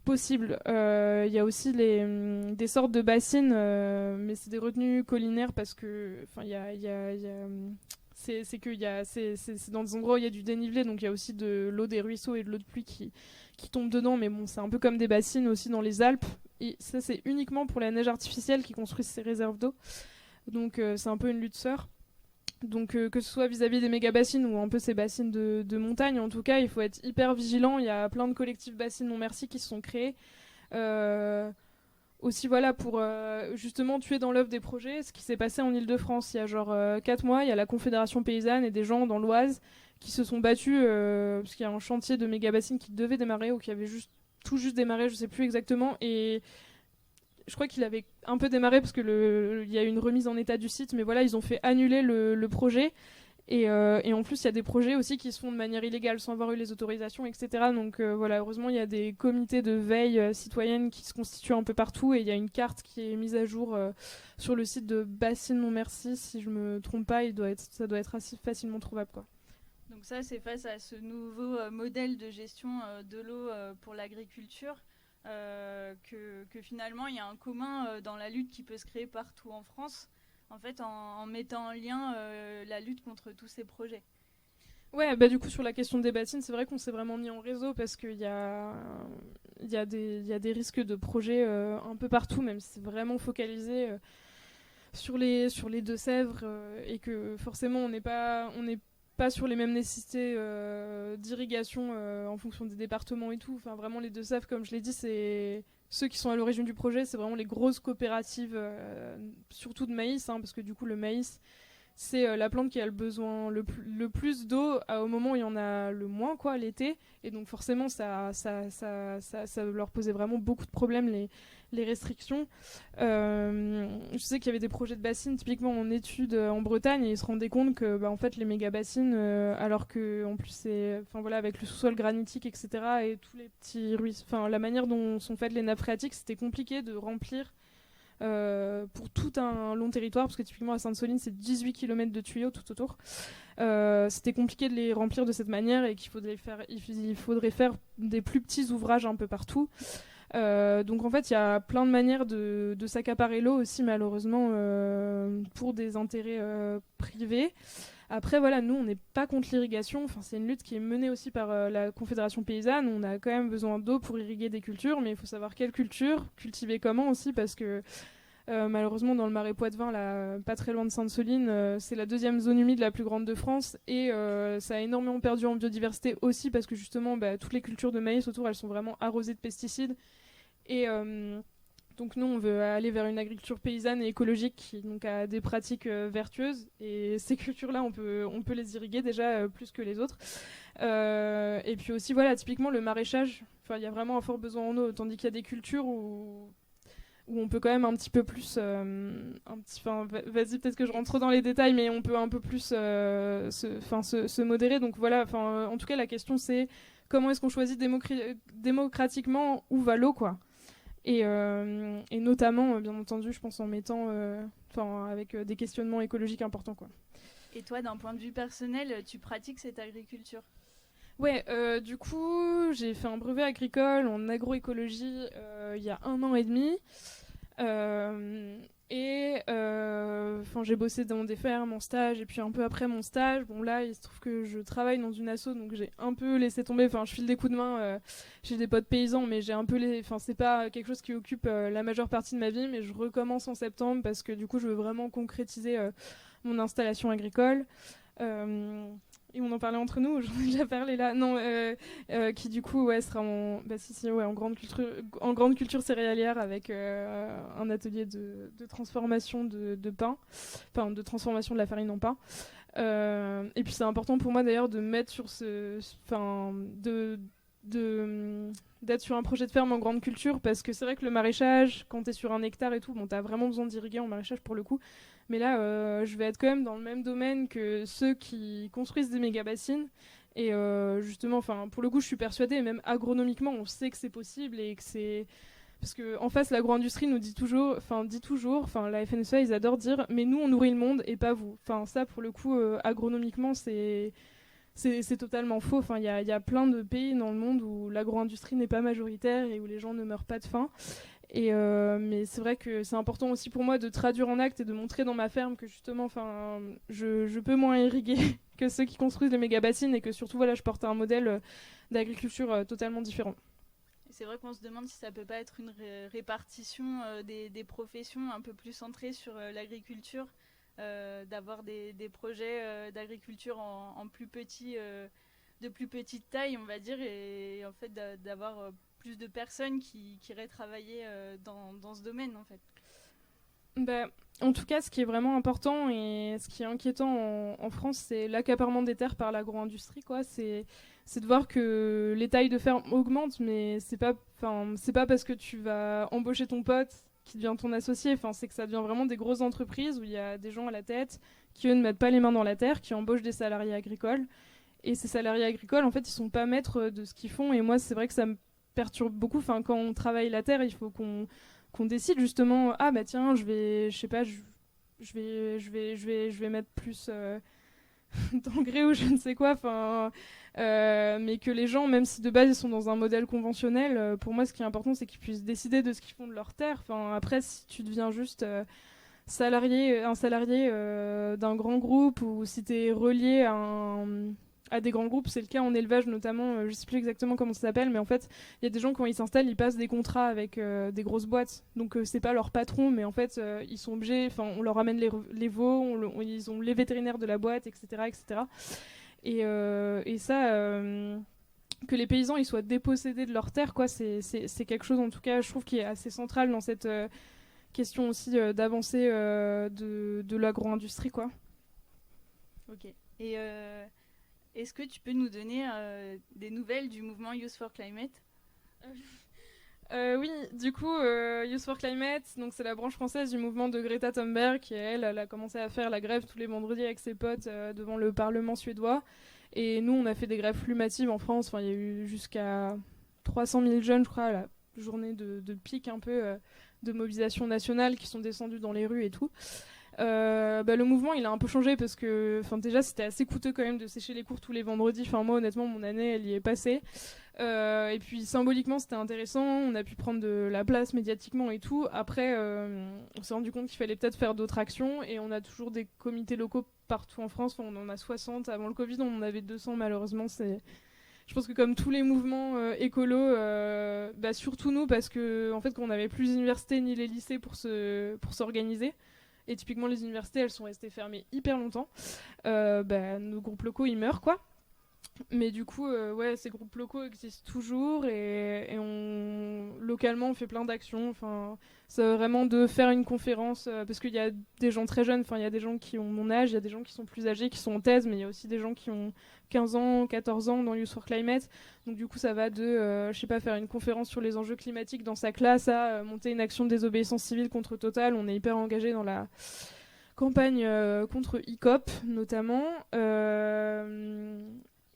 possible. Il y a aussi des sortes de bassines, mais c'est des retenues collinaires parce que, c'est dans des endroits où il y a du dénivelé, donc il y a aussi de l'eau des ruisseaux et de l'eau de pluie qui tombe dedans, mais bon, c'est un peu comme des bassines aussi dans les Alpes. Et ça, c'est uniquement pour la neige artificielle qui construisent ces réserves d'eau. Donc c'est un peu une lutte sœur. Donc que ce soit vis-à-vis des méga-bassines ou un peu ces bassines de montagne, en tout cas, il faut être hyper vigilant. Il y a plein de collectifs bassines non merci qui se sont créés. Aussi, pour justement tuer dans l'œuf des projets. Ce qui s'est passé en Ile-de-France il y a 4 mois, il y a la Confédération Paysanne et des gens dans l'Oise qui se sont battus parce qu'il y a un chantier de méga-bassines qui devait démarrer ou qui avait tout juste démarré, je sais plus exactement. Et je crois qu'il avait un peu démarré parce que il y a eu une remise en état du site, mais voilà, ils ont fait annuler le projet. Et en plus, il y a des projets aussi qui se font de manière illégale sans avoir eu les autorisations, etc. Donc heureusement, il y a des comités de veille citoyenne qui se constituent un peu partout et il y a une carte qui est mise à jour sur le site de Bassine Montmercy. Si je me trompe pas, ça doit être assez facilement trouvable, quoi. Donc ça, c'est face à ce nouveau modèle de gestion de l'eau pour l'agriculture. Que finalement il y a un commun dans la lutte qui peut se créer partout en France, en fait en mettant en lien la lutte contre tous ces projets. Ouais, du coup sur la question des bassines, c'est vrai qu'on s'est vraiment mis en réseau parce qu'il y a des risques de projets un peu partout, même si c'est vraiment focalisé sur les Deux-Sèvres et que forcément on n'est pas sur les mêmes nécessités d'irrigation en fonction des départements et tout. Enfin, vraiment, les Deux-Sèvres, comme je l'ai dit, c'est ceux qui sont à l'origine du projet, c'est vraiment les grosses coopératives, surtout de maïs, parce que du coup, le maïs, c'est la plante qui a le besoin le plus d'eau au moment où il y en a le moins, quoi, l'été. Et donc forcément, ça leur posait vraiment beaucoup de problèmes, les restrictions. Je sais qu'il y avait des projets de bassines, typiquement en études en Bretagne, et ils se rendaient compte que en fait, les méga-bassines, alors que en plus, avec le sous-sol granitique, etc., et tous les petits ruisseaux, la manière dont sont faites les nappes phréatiques, c'était compliqué de remplir pour tout un long territoire, parce que typiquement à Sainte-Soline, c'est 18 km de tuyaux tout autour. C'était compliqué de les remplir de cette manière et il faudrait faire des plus petits ouvrages un peu partout. Donc en fait, il y a plein de manières de s'accaparer l'eau aussi, malheureusement, pour des intérêts privés. Après, voilà, nous, on n'est pas contre l'irrigation. Enfin, c'est une lutte qui est menée aussi par la Confédération paysanne. On a quand même besoin d'eau pour irriguer des cultures, mais il faut savoir quelle culture, cultiver comment aussi, parce que malheureusement, dans le Marais Poitevin, là, pas très loin de Sainte-Soline, c'est la deuxième zone humide la plus grande de France, et ça a énormément perdu en biodiversité aussi, parce que justement, toutes les cultures de maïs autour, elles sont vraiment arrosées de pesticides. Et donc nous, on veut aller vers une agriculture paysanne et écologique qui donc, a des pratiques vertueuses. Et ces cultures-là, on peut les irriguer déjà plus que les autres. Et puis aussi, voilà, typiquement le maraîchage, il y a vraiment un fort besoin en eau, tandis qu'il y a des cultures où on peut quand même un petit peu plus... vas-y, peut-être que je rentre trop dans les détails, mais on peut un peu plus se modérer. Donc voilà, en tout cas, la question c'est comment est-ce qu'on choisit démocratiquement où va l'eau, quoi. Et notamment, bien entendu, je pense en mettant, avec des questionnements écologiques importants, quoi. Et toi, d'un point de vue personnel, tu pratiques cette agriculture ? Ouais, du coup, j'ai fait un brevet agricole en agroécologie il y a 1 an et demi. J'ai bossé dans des fermes en stage, et puis un peu après mon stage, bon là il se trouve que je travaille dans une asso, donc j'ai un peu laissé tomber, je file des coups de main chez des potes paysans, mais j'ai un peu c'est pas quelque chose qui occupe la majeure partie de ma vie, mais je recommence en septembre parce que du coup je veux vraiment concrétiser mon installation agricole. Et on en parlait entre nous, j'en ai déjà parlé là. Non, qui du coup sera en grande culture céréalière avec un atelier de transformation de pain, de transformation de la farine en pain. Et puis c'est important pour moi d'ailleurs de mettre sur d'être sur un projet de ferme en grande culture, parce que c'est vrai que le maraîchage, quand t'es sur 1 hectare et tout, t'as vraiment besoin d'irriguer en maraîchage pour le coup. Mais là, je vais être quand même dans le même domaine que ceux qui construisent des méga-bassines. Et justement, pour le coup, je suis persuadée, même agronomiquement, on sait que c'est possible et que c'est... Parce qu'en face, l'agro-industrie nous dit toujours, la FNSEA, ils adorent dire, mais nous, on nourrit le monde et pas vous. Ça, pour le coup, agronomiquement, c'est totalement faux. Il y a plein de pays dans le monde où l'agro-industrie n'est pas majoritaire et où les gens ne meurent pas de faim. Mais c'est vrai que c'est important aussi pour moi de traduire en actes et de montrer dans ma ferme que justement, je peux moins irriguer que ceux qui construisent les méga-bassines, et que surtout, je porte un modèle d'agriculture totalement différent. C'est vrai qu'on se demande si ça peut pas être une répartition des professions un peu plus centrée sur l'agriculture, d'avoir des projets d'agriculture en plus petit, de plus petite taille, on va dire, et en fait d'avoir plus de personnes qui iraient travailler dans ce domaine, en fait. En tout cas, ce qui est vraiment important et ce qui est inquiétant en France, c'est l'accaparement des terres par l'agro-industrie, quoi. C'est de voir que les tailles de ferme augmentent, mais c'est pas parce que tu vas embaucher ton pote qui devient ton associé. C'est que ça devient vraiment des grosses entreprises où il y a des gens à la tête qui, eux, ne mettent pas les mains dans la terre, qui embauchent des salariés agricoles. Et ces salariés agricoles, en fait, ils sont pas maîtres de ce qu'ils font. Et moi, c'est vrai que ça me perturbe beaucoup. Quand on travaille la terre, il faut qu'on décide justement, tiens, je vais mettre plus d'engrais ou je ne sais quoi, mais que les gens, même si de base ils sont dans un modèle conventionnel, pour moi ce qui est important c'est qu'ils puissent décider de ce qu'ils font de leur terre. Après, si tu deviens juste un salarié d'un grand groupe, ou si tu es relié à des grands groupes, c'est le cas en élevage notamment, je sais plus exactement comment ça s'appelle, mais en fait il y a des gens, quand ils s'installent, ils passent des contrats avec des grosses boîtes, donc c'est pas leur patron, mais en fait ils sont obligés, on leur amène les veaux, ils ont les vétérinaires de la boîte, etc. Et ça, que les paysans ils soient dépossédés de leurs terres, quoi, c'est quelque chose, en tout cas je trouve, qui est assez central dans cette question aussi d'avancée de l'agro-industrie, quoi. Ok. Et est-ce que tu peux nous donner des nouvelles du mouvement Youth for Climate? Oui, du coup, Youth for Climate, donc c'est la branche française du mouvement de Greta Thunberg, qui elle a commencé à faire la grève tous les vendredis avec ses potes devant le Parlement suédois. Et nous, on a fait des grèves plus massives en France. Enfin, il y a eu jusqu'à 300 000 jeunes, je crois, à la journée de pic un peu de mobilisation nationale qui sont descendus dans les rues et tout. Le mouvement il a un peu changé parce que déjà c'était assez coûteux quand même de sécher les cours tous les vendredis. Enfin moi honnêtement mon année elle y est passée. Et puis symboliquement c'était intéressant, on a pu prendre de la place médiatiquement et tout. Après on s'est rendu compte qu'il fallait peut-être faire d'autres actions et on a toujours des comités locaux partout en France. Enfin, on en a 60, avant le Covid on en avait 200 malheureusement. Je pense que comme tous les mouvements écolos, surtout nous parce que en fait quand on n'avait plus les universités ni les lycées pour s'organiser. Et typiquement, les universités, elles sont restées fermées hyper longtemps. Nos groupes locaux, ils meurent, quoi. Mais du coup, ces groupes locaux existent toujours localement, on fait plein d'actions. Enfin, c'est vraiment de faire une conférence parce qu'il y a des gens très jeunes. Enfin, il y a des gens qui ont mon âge, il y a des gens qui sont plus âgés, qui sont en thèse, mais il y a aussi des gens qui ont 15 ans, 14 ans dans Youth for Climate. Donc du coup, ça va de, faire une conférence sur les enjeux climatiques dans sa classe à monter une action de désobéissance civile contre Total. On est hyper engagé dans la campagne contre ICOP notamment.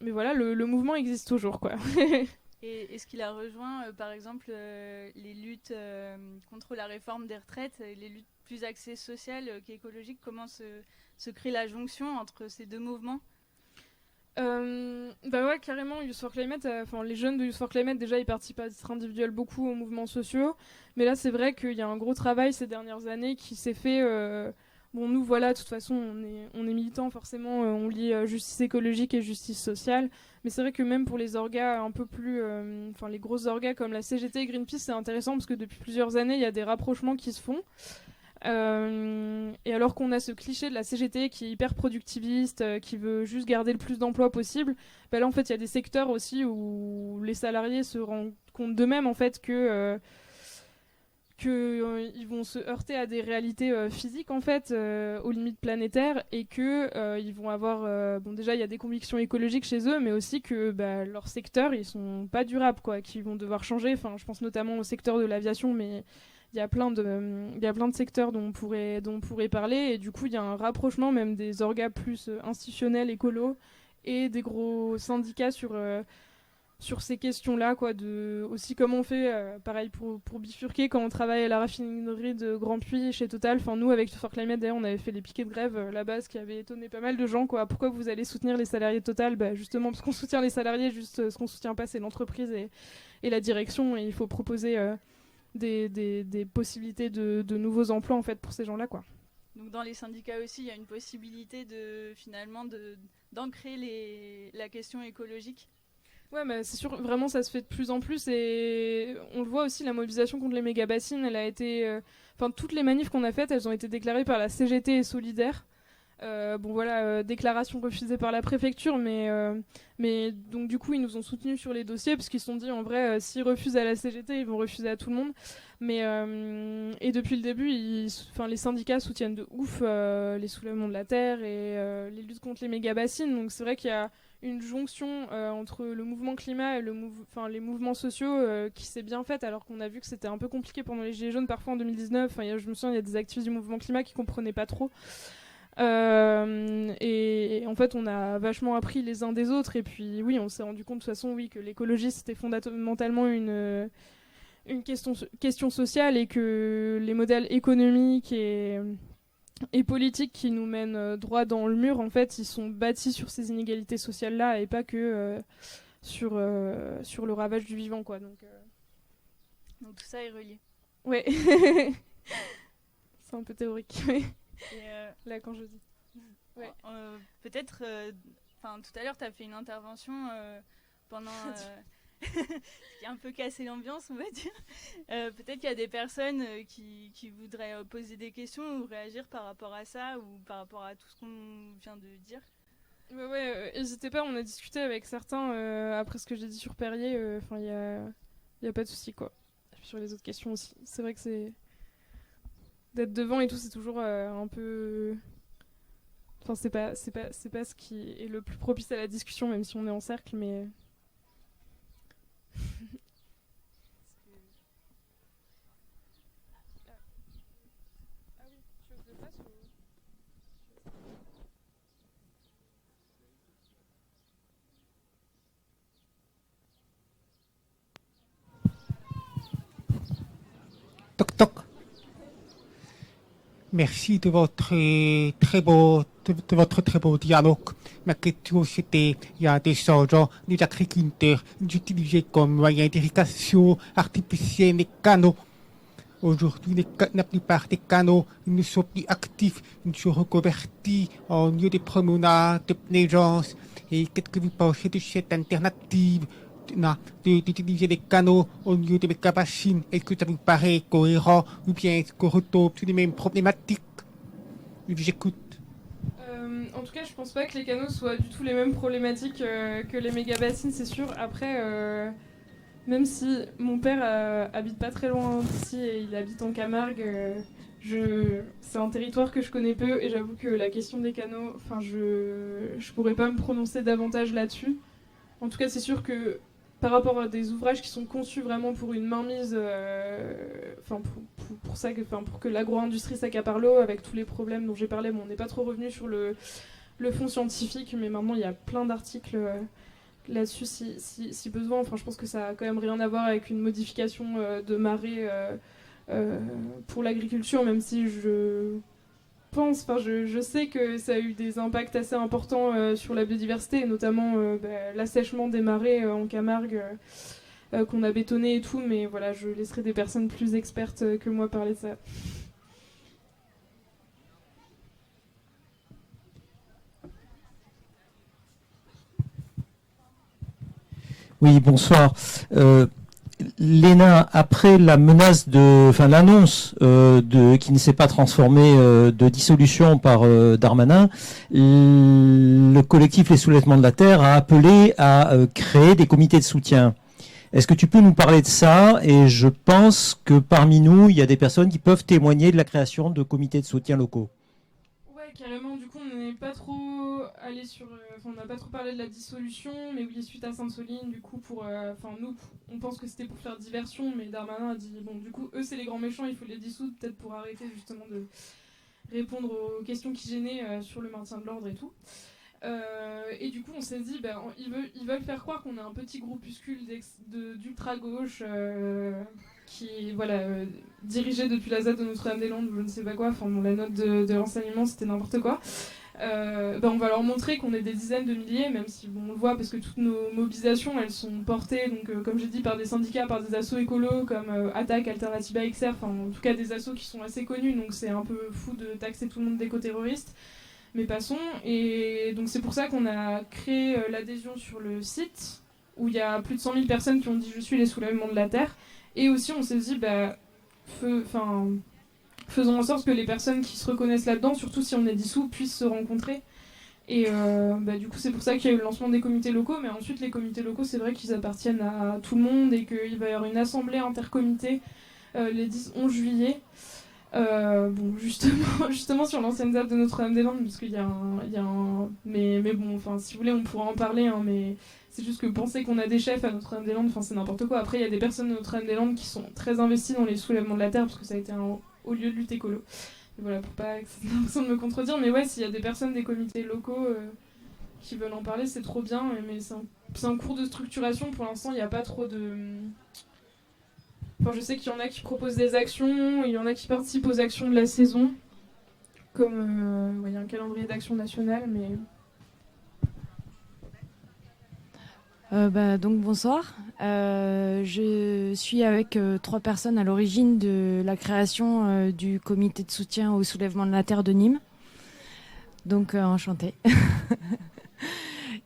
Mais voilà, le mouvement existe toujours, quoi. Et est-ce qu'il a rejoint, par exemple, les luttes contre la réforme des retraites, les luttes plus axées sociales qu'écologiques? Comment se crée la jonction entre ces deux mouvements? Carrément, Youth for Climate, les jeunes de Youth for Climate, déjà, ils participent à titre individuel beaucoup aux mouvements sociaux. Mais là, c'est vrai qu'il y a un gros travail ces dernières années qui s'est fait. Bon, nous, voilà, de toute façon, on est militants, forcément, on lit justice écologique et justice sociale. Mais c'est vrai que même pour les orgas un peu plus. Les grosses orgas comme la CGT et Greenpeace, c'est intéressant parce que depuis plusieurs années, il y a des rapprochements qui se font. Et alors qu'on a ce cliché de la CGT qui est hyper productiviste, qui veut juste garder le plus d'emplois possible, là en fait il y a des secteurs aussi où les salariés se rendent compte d'eux-mêmes en fait que ils vont se heurter à des réalités physiques en fait, aux limites planétaires et que ils vont avoir déjà il y a des convictions écologiques chez eux, mais aussi que leurs secteurs ils sont pas durables quoi, qu'ils vont devoir changer. Enfin, je pense notamment au secteur de l'aviation, mais il y a plein de secteurs dont on pourrait parler et du coup il y a un rapprochement même des orgas plus institutionnels écolos et des gros syndicats sur ces questions-là, quoi, de aussi comment on fait, pareil pour bifurquer quand on travaille à la raffinerie de Grand Puy chez Total. Enfin, nous avec For Climate, d'ailleurs, on avait fait les piquets de grève là-bas, ce qui avait étonné pas mal de gens, quoi. Pourquoi vous allez soutenir les salariés de Total? Justement parce qu'on soutient les salariés, juste ce qu'on soutient pas, c'est l'entreprise et la direction, et il faut proposer des possibilités de nouveaux emplois en fait pour ces gens-là, quoi. Donc dans les syndicats aussi, il y a une possibilité d'ancrer la question écologique. Ouais, mais c'est sûr, vraiment, ça se fait de plus en plus et on le voit aussi, la mobilisation contre les méga-bassines, elle a été... toutes les manifs qu'on a faites, elles ont été déclarées par la CGT et Solidaire. Déclaration refusée par la préfecture, mais donc du coup, ils nous ont soutenus sur les dossiers parce qu'ils se sont dit, en vrai, s'ils refusent à la CGT, ils vont refuser à tout le monde. Et depuis le début, les syndicats soutiennent de ouf les soulèvements de la terre et les luttes contre les méga-bassines. Donc c'est vrai qu'il y a une jonction entre le mouvement climat et les mouvements sociaux qui s'est bien faite, alors qu'on a vu que c'était un peu compliqué pendant les Gilets jaunes parfois en 2019. Je me souviens, il y a des activistes du mouvement climat qui comprenaient pas trop. Et en fait, on a vachement appris les uns des autres. Et puis, oui, on s'est rendu compte de toute façon, oui, que l'écologie c'était fondamentalement une question sociale et que les modèles économiques et politiques qui nous mènent droit dans le mur, en fait, ils sont bâtis sur ces inégalités sociales-là et pas que sur le ravage du vivant, quoi. Donc tout ça est relié. Ouais. C'est un peu théorique. Là, quand je dis. Ouais. Peut-être, tout à l'heure, tu as fait une intervention pendant... qui a un peu cassé l'ambiance, on va dire. Peut-être qu'il y a des personnes qui voudraient poser des questions ou réagir par rapport à ça ou par rapport à tout ce qu'on vient de dire. N'hésitez pas, on a discuté avec certains après ce que j'ai dit sur Perrier. Y a pas de souci, quoi. Sur les autres questions aussi. C'est vrai que c'est... D'être devant et tout, c'est toujours un peu... Enfin, c'est pas ce qui est le plus propice à la discussion, même si on est en cercle, mais... Toc toc. Merci de votre très beau dialogue. Ma question c'était, il y a des gens, des agriculteurs, d'utiliser comme moyen d'irrigation artificielle les canaux. Aujourd'hui, la plupart des canaux ne sont plus actifs, ils sont reconvertis en lieu de promenade, de plaisance. Et qu'est-ce que vous pensez de cette alternative d'utiliser les canaux au lieu de méga-bassines? Est-ce que ça vous paraît cohérent ou bien est-ce qu'on retombe sur les mêmes problématiques? J'écoute. En tout cas, je pense pas que les canaux soient du tout les mêmes problématiques que les méga-bassines, c'est sûr. Après, même si mon père habite pas très loin d'ici et il habite en Camargue, c'est un territoire que je connais peu et j'avoue que la question des canaux, enfin, je pourrais pas me prononcer davantage là-dessus. En tout cas, c'est sûr que par rapport à des ouvrages qui sont conçus vraiment pour une mainmise, pour que l'agro-industrie s'accapare l'eau, avec tous les problèmes dont j'ai parlé, bon, on n'est pas trop revenu sur le fond scientifique, mais maintenant il y a plein d'articles là-dessus si besoin. Enfin, je pense que ça a quand même rien à voir avec une modification de marée pour l'agriculture, même si je sais que ça a eu des impacts assez importants sur la biodiversité, et notamment l'assèchement des marais en Camargue qu'on a bétonné et tout, mais voilà, je laisserai des personnes plus expertes que moi parler de ça. Oui, bonsoir. Léna, après la menace l'annonce qui ne s'est pas transformée de dissolution par Darmanin, le collectif Les Soulèvements de la Terre a appelé à créer des comités de soutien. Est-ce que tu peux nous parler de ça? Et je pense que parmi nous, il y a des personnes qui peuvent témoigner de la création de comités de soutien locaux. Ouais, carrément. Du coup, on n'est pas trop allé sur. On n'a pas trop parlé de la dissolution, mais oui, suite à Sainte-Soline, du coup, nous, on pense que c'était pour faire diversion, mais Darmanin a dit bon, du coup, eux, c'est les grands méchants, il faut les dissoudre, peut-être pour arrêter justement de répondre aux questions qui gênaient sur le maintien de l'ordre et tout. Et du coup, on s'est dit, ils veulent faire croire qu'on est un petit groupuscule d'ultra-gauche qui est dirigé depuis la ZAD de Notre-Dame-des-Landes, je ne sais pas quoi. Enfin, bon, la note de l'enseignement, c'était n'importe quoi. On va leur montrer qu'on est des dizaines de milliers, même si on le voit parce que toutes nos mobilisations, elles sont portées, donc, comme j'ai dit, par des syndicats, par des assos écolos comme Attaque, Alternativa, XR, enfin, en tout cas des assos qui sont assez connus, donc c'est un peu fou de taxer tout le monde d'éco-terroristes. Mais passons, et donc c'est pour ça qu'on a créé l'adhésion sur le site, où il y a plus de 100 000 personnes qui ont dit « Je suis les soulèvements de la Terre ». Et aussi on s'est dit, faisons en sorte que les personnes qui se reconnaissent là-dedans, surtout si on est dissous, puissent se rencontrer. Et du coup c'est pour ça qu'il y a eu le lancement des comités locaux, mais ensuite les comités locaux, c'est vrai qu'ils appartiennent à tout le monde, et qu'il va y avoir une assemblée intercomité les 10-11 juillet. Justement sur l'ancienne ZAD de Notre-Dame-des-Landes, parce qu'il y a un... Mais bon, enfin, si vous voulez, on pourra en parler, hein, mais c'est juste que penser qu'on a des chefs à Notre-Dame-des-Landes, enfin, c'est n'importe quoi. Après, il y a des personnes de Notre-Dame-des-Landes qui sont très investies dans les soulèvements de la Terre, parce que ça a été un haut lieu de lutte écolo. Et voilà, pour pas que ça ait l'impression de me contredire, mais ouais, s'il y a des personnes des comités locaux qui veulent en parler, c'est trop bien, mais c'est un cours de structuration. Pour l'instant, il n'y a pas trop de... Enfin, je sais qu'il y en a qui proposent des actions, il y en a qui participent aux actions de la saison, comme il y a un calendrier d'action nationale, mais... Donc bonsoir, je suis avec 3 personnes à l'origine de la création du comité de soutien au soulèvement de la Terre de Nîmes, donc enchantée.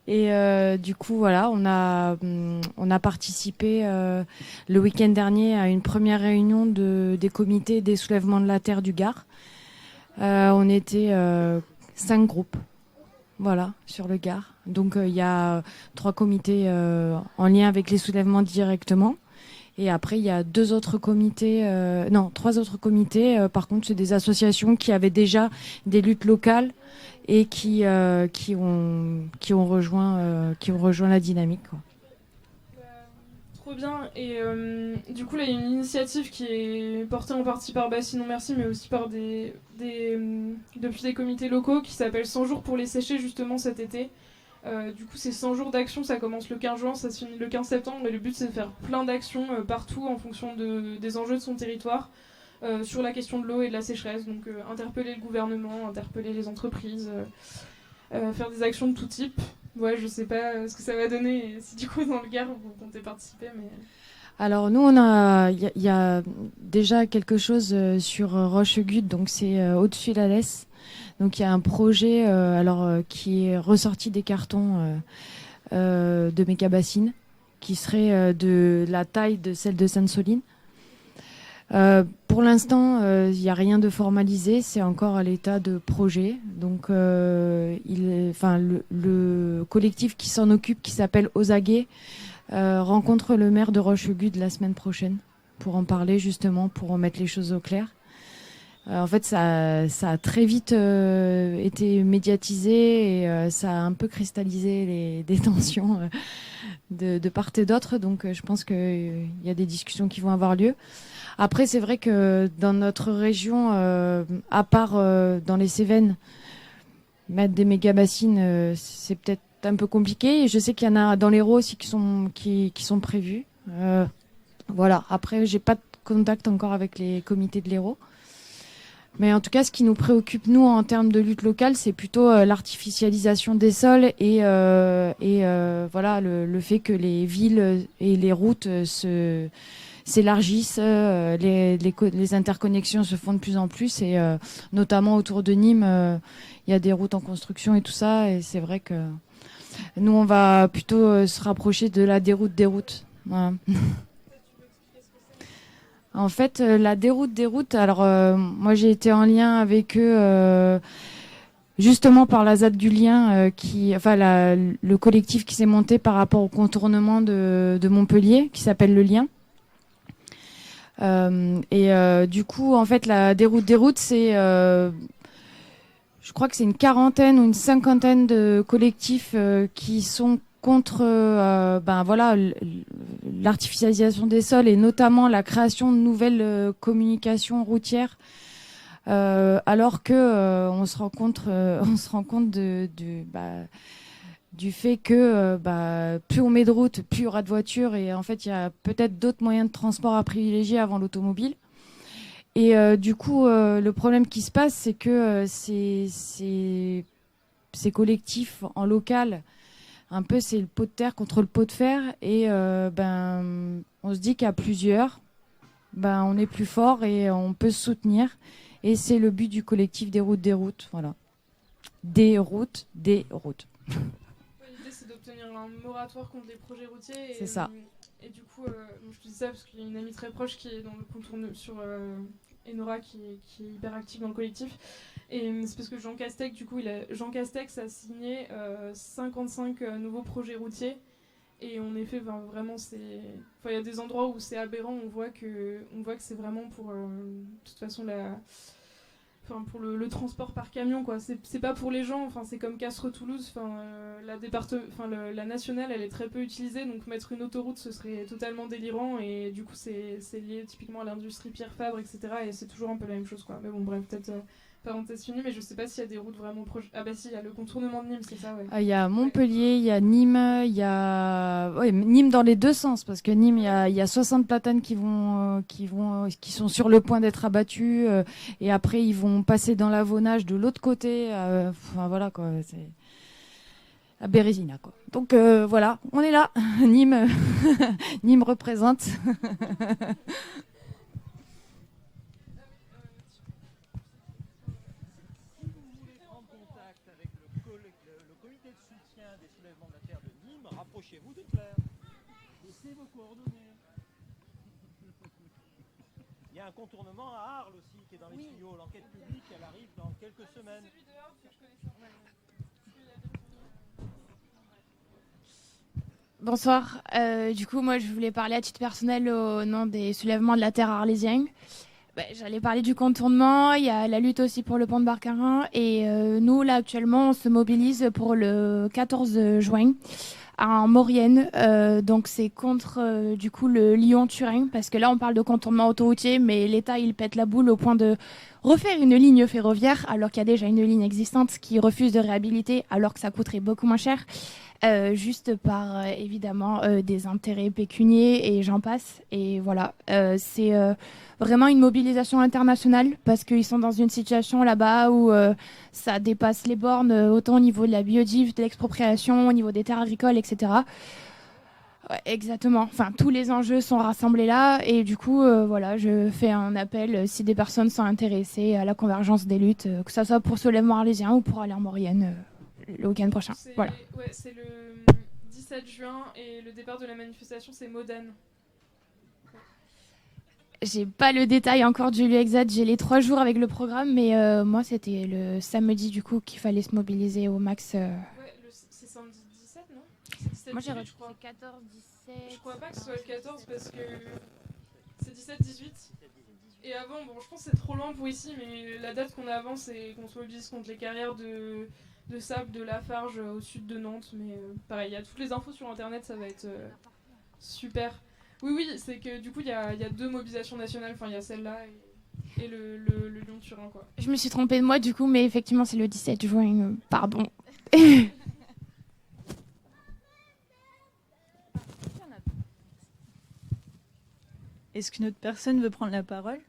Et du coup, voilà, on a participé le week-end dernier à une première réunion des comités des soulèvements de la Terre du Gard. On était 5 groupes, voilà, sur le Gard. Donc il y a 3 comités en lien avec les soulèvements directement. Et après, il y a 3 autres comités. Par contre, c'est des associations qui avaient déjà des luttes locales et qui ont rejoint la dynamique, quoi. Trop bien. Et du coup, là, il y a une initiative qui est portée en partie par Bassine Non Merci, mais aussi par depuis des comités locaux qui s'appelle 100 jours pour les sécher, justement, cet été. Du coup, c'est 100 jours d'action, ça commence le 15 juin, ça se finit le 15 septembre, et le but, c'est de faire plein d'actions partout en fonction des enjeux de son territoire sur la question de l'eau et de la sécheresse. Donc, interpeller le gouvernement, interpeller les entreprises, faire des actions de tout type. Ouais, je sais pas ce que ça va donner, et si du coup, dans le Gard, vous comptez participer, mais... Alors nous, il y a déjà quelque chose sur Rochegude, donc c'est au-dessus de la Lesse. Donc il y a un projet qui est ressorti des cartons de méga-bassines, qui serait de la taille de celle de Sainte-Soline. Pour l'instant, il n'y a rien de formalisé, c'est encore à l'état de projet. Donc le collectif qui s'en occupe, qui s'appelle Osaguet, rencontre le maire de Rochegude la semaine prochaine pour en parler, justement, pour remettre les choses au clair. En fait, ça a très vite été médiatisé et ça a un peu cristallisé des tensions de part et d'autre. Donc, je pense qu'il y a des discussions qui vont avoir lieu. Après, c'est vrai que dans notre région, à part dans les Cévennes, mettre des méga-bassines, c'est peut-être un peu compliqué. Et je sais qu'il y en a dans l'Hérault aussi qui sont prévus. Voilà. Après, j'ai pas de contact encore avec les comités de l'Hérault. Mais en tout cas, ce qui nous préoccupe, nous, en termes de lutte locale, c'est plutôt l'artificialisation des sols et voilà, le fait que les villes et les routes s'élargissent, les interconnexions se font de plus en plus et notamment autour de Nîmes, il y a des routes en construction et tout ça. Et c'est vrai que nous, on va plutôt se rapprocher de la déroute des routes. Voilà. En fait, la déroute des routes, alors moi j'ai été en lien avec eux justement par la ZAD du Lien, le collectif qui s'est monté par rapport au contournement de Montpellier, qui s'appelle Le Lien. Du coup, en fait, la déroute des routes, c'est, je crois que c'est une quarantaine ou une cinquantaine de collectifs qui sont contre l'artificialisation des sols et notamment la création de nouvelles communications routières, alors que on se rend compte du fait que plus on met de routes, plus il y aura de voitures et en fait il y a peut-être d'autres moyens de transport à privilégier avant l'automobile. Et du coup, le problème qui se passe, c'est que ces collectifs en local, un peu, c'est le pot de terre contre le pot de fer. Et on se dit qu'à plusieurs, on est plus fort et on peut se soutenir. Et c'est le but du collectif des routes. Voilà. Des routes. L'idée, c'est d'obtenir un moratoire contre les projets routiers. C'est ça. Et du coup, je te dis ça parce qu'il y a une amie très proche qui est dans le contournement sur Enora, qui est hyper active dans le collectif. Et c'est parce que Jean Castex a signé 55 nouveaux projets routiers. Et en effet, vraiment, il y a des endroits où c'est aberrant. On voit que c'est vraiment pour, de toute façon, pour le transport par camion, quoi. C'est pas pour les gens. C'est comme Castres-Toulouse. La nationale, elle est très peu utilisée. Donc mettre une autoroute, ce serait totalement délirant. Et du coup, c'est lié typiquement à l'industrie Pierre Fabre, etc. Et c'est toujours un peu la même chose, quoi. Mais bon, bref, peut-être... parenthèse finie, mais je sais pas s'il y a des routes vraiment proches. Ah bah si, il y a le contournement de Nîmes, c'est ça, ouais. Il y a Montpellier, il y a Nîmes, il y a Nîmes dans les deux sens, parce que Nîmes, il y a 60 platanes qui sont sur le point d'être abattus, et après ils vont passer dans l'Avonage de l'autre côté. Voilà quoi, c'est à Bérésina quoi. Donc voilà, on est là. Nîmes, Nîmes représente. Rapprochez-vous de Claire. Laissez vos coordonnées. Il y a un contournement à Arles aussi qui est dans les tuyaux. L'enquête publique, elle arrive dans quelques semaines. Bonsoir. Du coup, moi, je voulais parler à titre personnel au nom des soulèvements de la terre arlésienne. J'allais parler du contournement, il y a la lutte aussi pour le pont de Barcarin et nous là actuellement on se mobilise pour le 14 juin en Maurienne, donc c'est contre du coup le Lyon-Turin parce que là on parle de contournement autoroutier mais l'État il pète la boule au point de refaire une ligne ferroviaire alors qu'il y a déjà une ligne existante qui refuse de réhabiliter alors que ça coûterait beaucoup moins cher. Juste par évidemment des intérêts pécuniaires et j'en passe. Et voilà, c'est vraiment une mobilisation internationale parce qu'ils sont dans une situation là-bas où ça dépasse les bornes autant au niveau de la biodiversité, de l'expropriation, au niveau des terres agricoles, etc. Ouais, exactement. Enfin, tous les enjeux sont rassemblés là et du coup, voilà, je fais un appel si des personnes sont intéressées à la convergence des luttes, que ce soit pour Soulèvement arlésien ou pour aller en Maurienne le week-end prochain. Voilà. Ouais, c'est le 17 juin et le départ de la manifestation, c'est Modane. J'ai pas le détail encore du lieu exact, j'ai les 3 jours avec le programme, mais moi c'était le samedi du coup qu'il fallait se mobiliser au max. Ouais, c'est samedi 17, non? C'est 17, Moi j'ai 18, je crois. 14, 17. Je crois pas que ce soit le 14 parce que c'est 17, 18. Et avant, bon, je pense que c'est trop loin pour ici, mais la date qu'on a avant, c'est qu'on se mobilise contre les carrières de sable de Lafarge au sud de Nantes. Mais pareil, il y a toutes les infos sur internet, ça va être super. Oui, c'est que du coup, il y a 2 mobilisations nationales. Enfin, il y a celle-là et le Lyon-Turin, quoi. Je me suis trompée de moi du coup, mais effectivement c'est le 17 juin, pardon. Est-ce qu'une autre personne veut prendre la parole?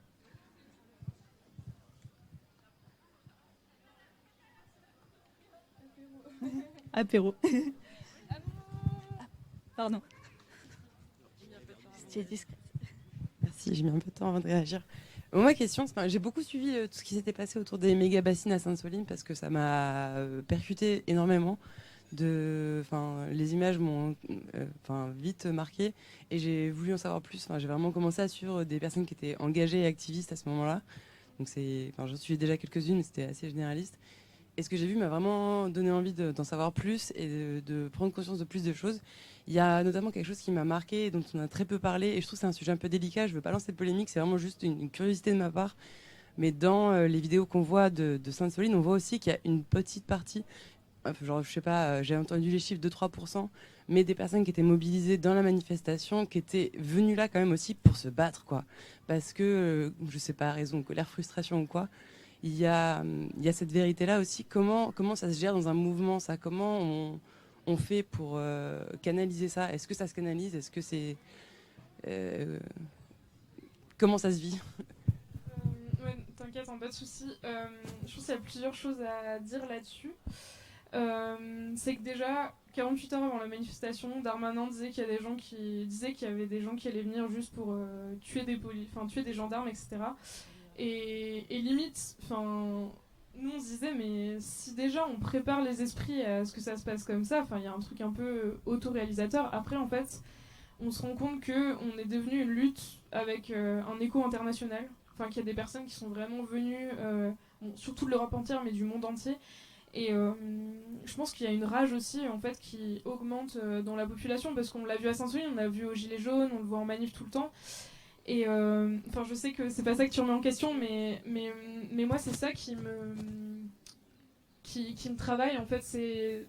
Apéro. Pardon. C'était discret. Merci, j'ai mis un peu de temps avant de réagir. Ma question, j'ai beaucoup suivi tout ce qui s'était passé autour des méga bassines à Sainte-Soline parce que ça m'a percuté énormément. Les images m'ont vite marqué et j'ai voulu en savoir plus. J'ai vraiment commencé à suivre des personnes qui étaient engagées et activistes à ce moment-là. Donc j'en suivais déjà quelques-unes, mais c'était assez généraliste. Et ce que j'ai vu m'a vraiment donné envie d'en savoir plus et de prendre conscience de plus de choses. Il y a notamment quelque chose qui m'a marqué et dont on a très peu parlé. Et je trouve que c'est un sujet un peu délicat. Je ne veux pas lancer de polémique, c'est vraiment juste une curiosité de ma part. Mais dans les vidéos qu'on voit de Sainte-Soline, on voit aussi qu'il y a une petite partie, genre, je sais pas, j'ai entendu les chiffres de 3%, mais des personnes qui étaient mobilisées dans la manifestation, qui étaient venues là quand même aussi pour se battre, quoi. Parce que, je sais pas, raison, colère, frustration ou quoi. Il y a cette vérité-là aussi. Comment ça se gère dans un mouvement, ça? Comment on fait pour canaliser ça? Est-ce que ça se canalise? Est-ce que c'est... comment ça se vit? Ouais, t'inquiète, pas de soucis. Je pense qu'il y a plusieurs choses à dire là-dessus. C'est que déjà, 48 heures avant la manifestation, Darmanin disait qu'il y a des gens qui disaient qu'il y avait des gens qui allaient venir juste pour tuer des gendarmes, etc. Et limite, nous on se disait, mais si déjà on prépare les esprits à ce que ça se passe comme ça, il y a un truc un peu autoréalisateur. Après, en fait, on se rend compte qu'on est devenu une lutte avec un écho international. Qu'il y a des personnes qui sont vraiment venues, surtout de l'Europe entière, mais du monde entier. Et je pense qu'il y a une rage aussi, en fait, qui augmente dans la population, parce qu'on l'a vu à Saint-Soline, on l'a vu aux Gilets jaunes, on le voit en manif tout le temps. Et je sais que c'est pas ça que tu remets en question, mais moi c'est ça qui me travaille, en fait, c'est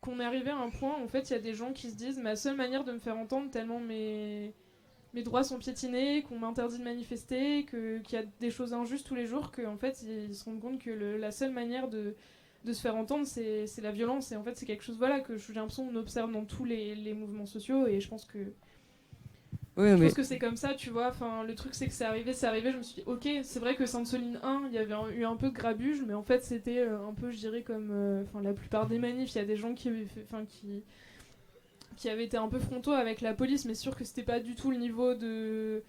qu'on est arrivé à un point où en fait il y a des gens qui se disent ma seule manière de me faire entendre tellement mes droits sont piétinés, qu'on m'interdit de manifester, qu'il y a des choses injustes tous les jours, qu'en fait ils se rendent compte que la seule manière de se faire entendre c'est la violence. Et en fait c'est quelque chose que j'ai l'impression qu'on observe dans tous les mouvements sociaux, et je pense que je pense que c'est comme ça, tu vois. Le truc, c'est que c'est arrivé. Je me suis dit, ok, c'est vrai que Sainte-Soline 1, il y avait eu un peu de grabuge, mais en fait, c'était un peu, je dirais, comme la plupart des manifs. Il y a des gens qui avaient été un peu frontaux avec la police, mais sûr que c'était pas du tout le niveau de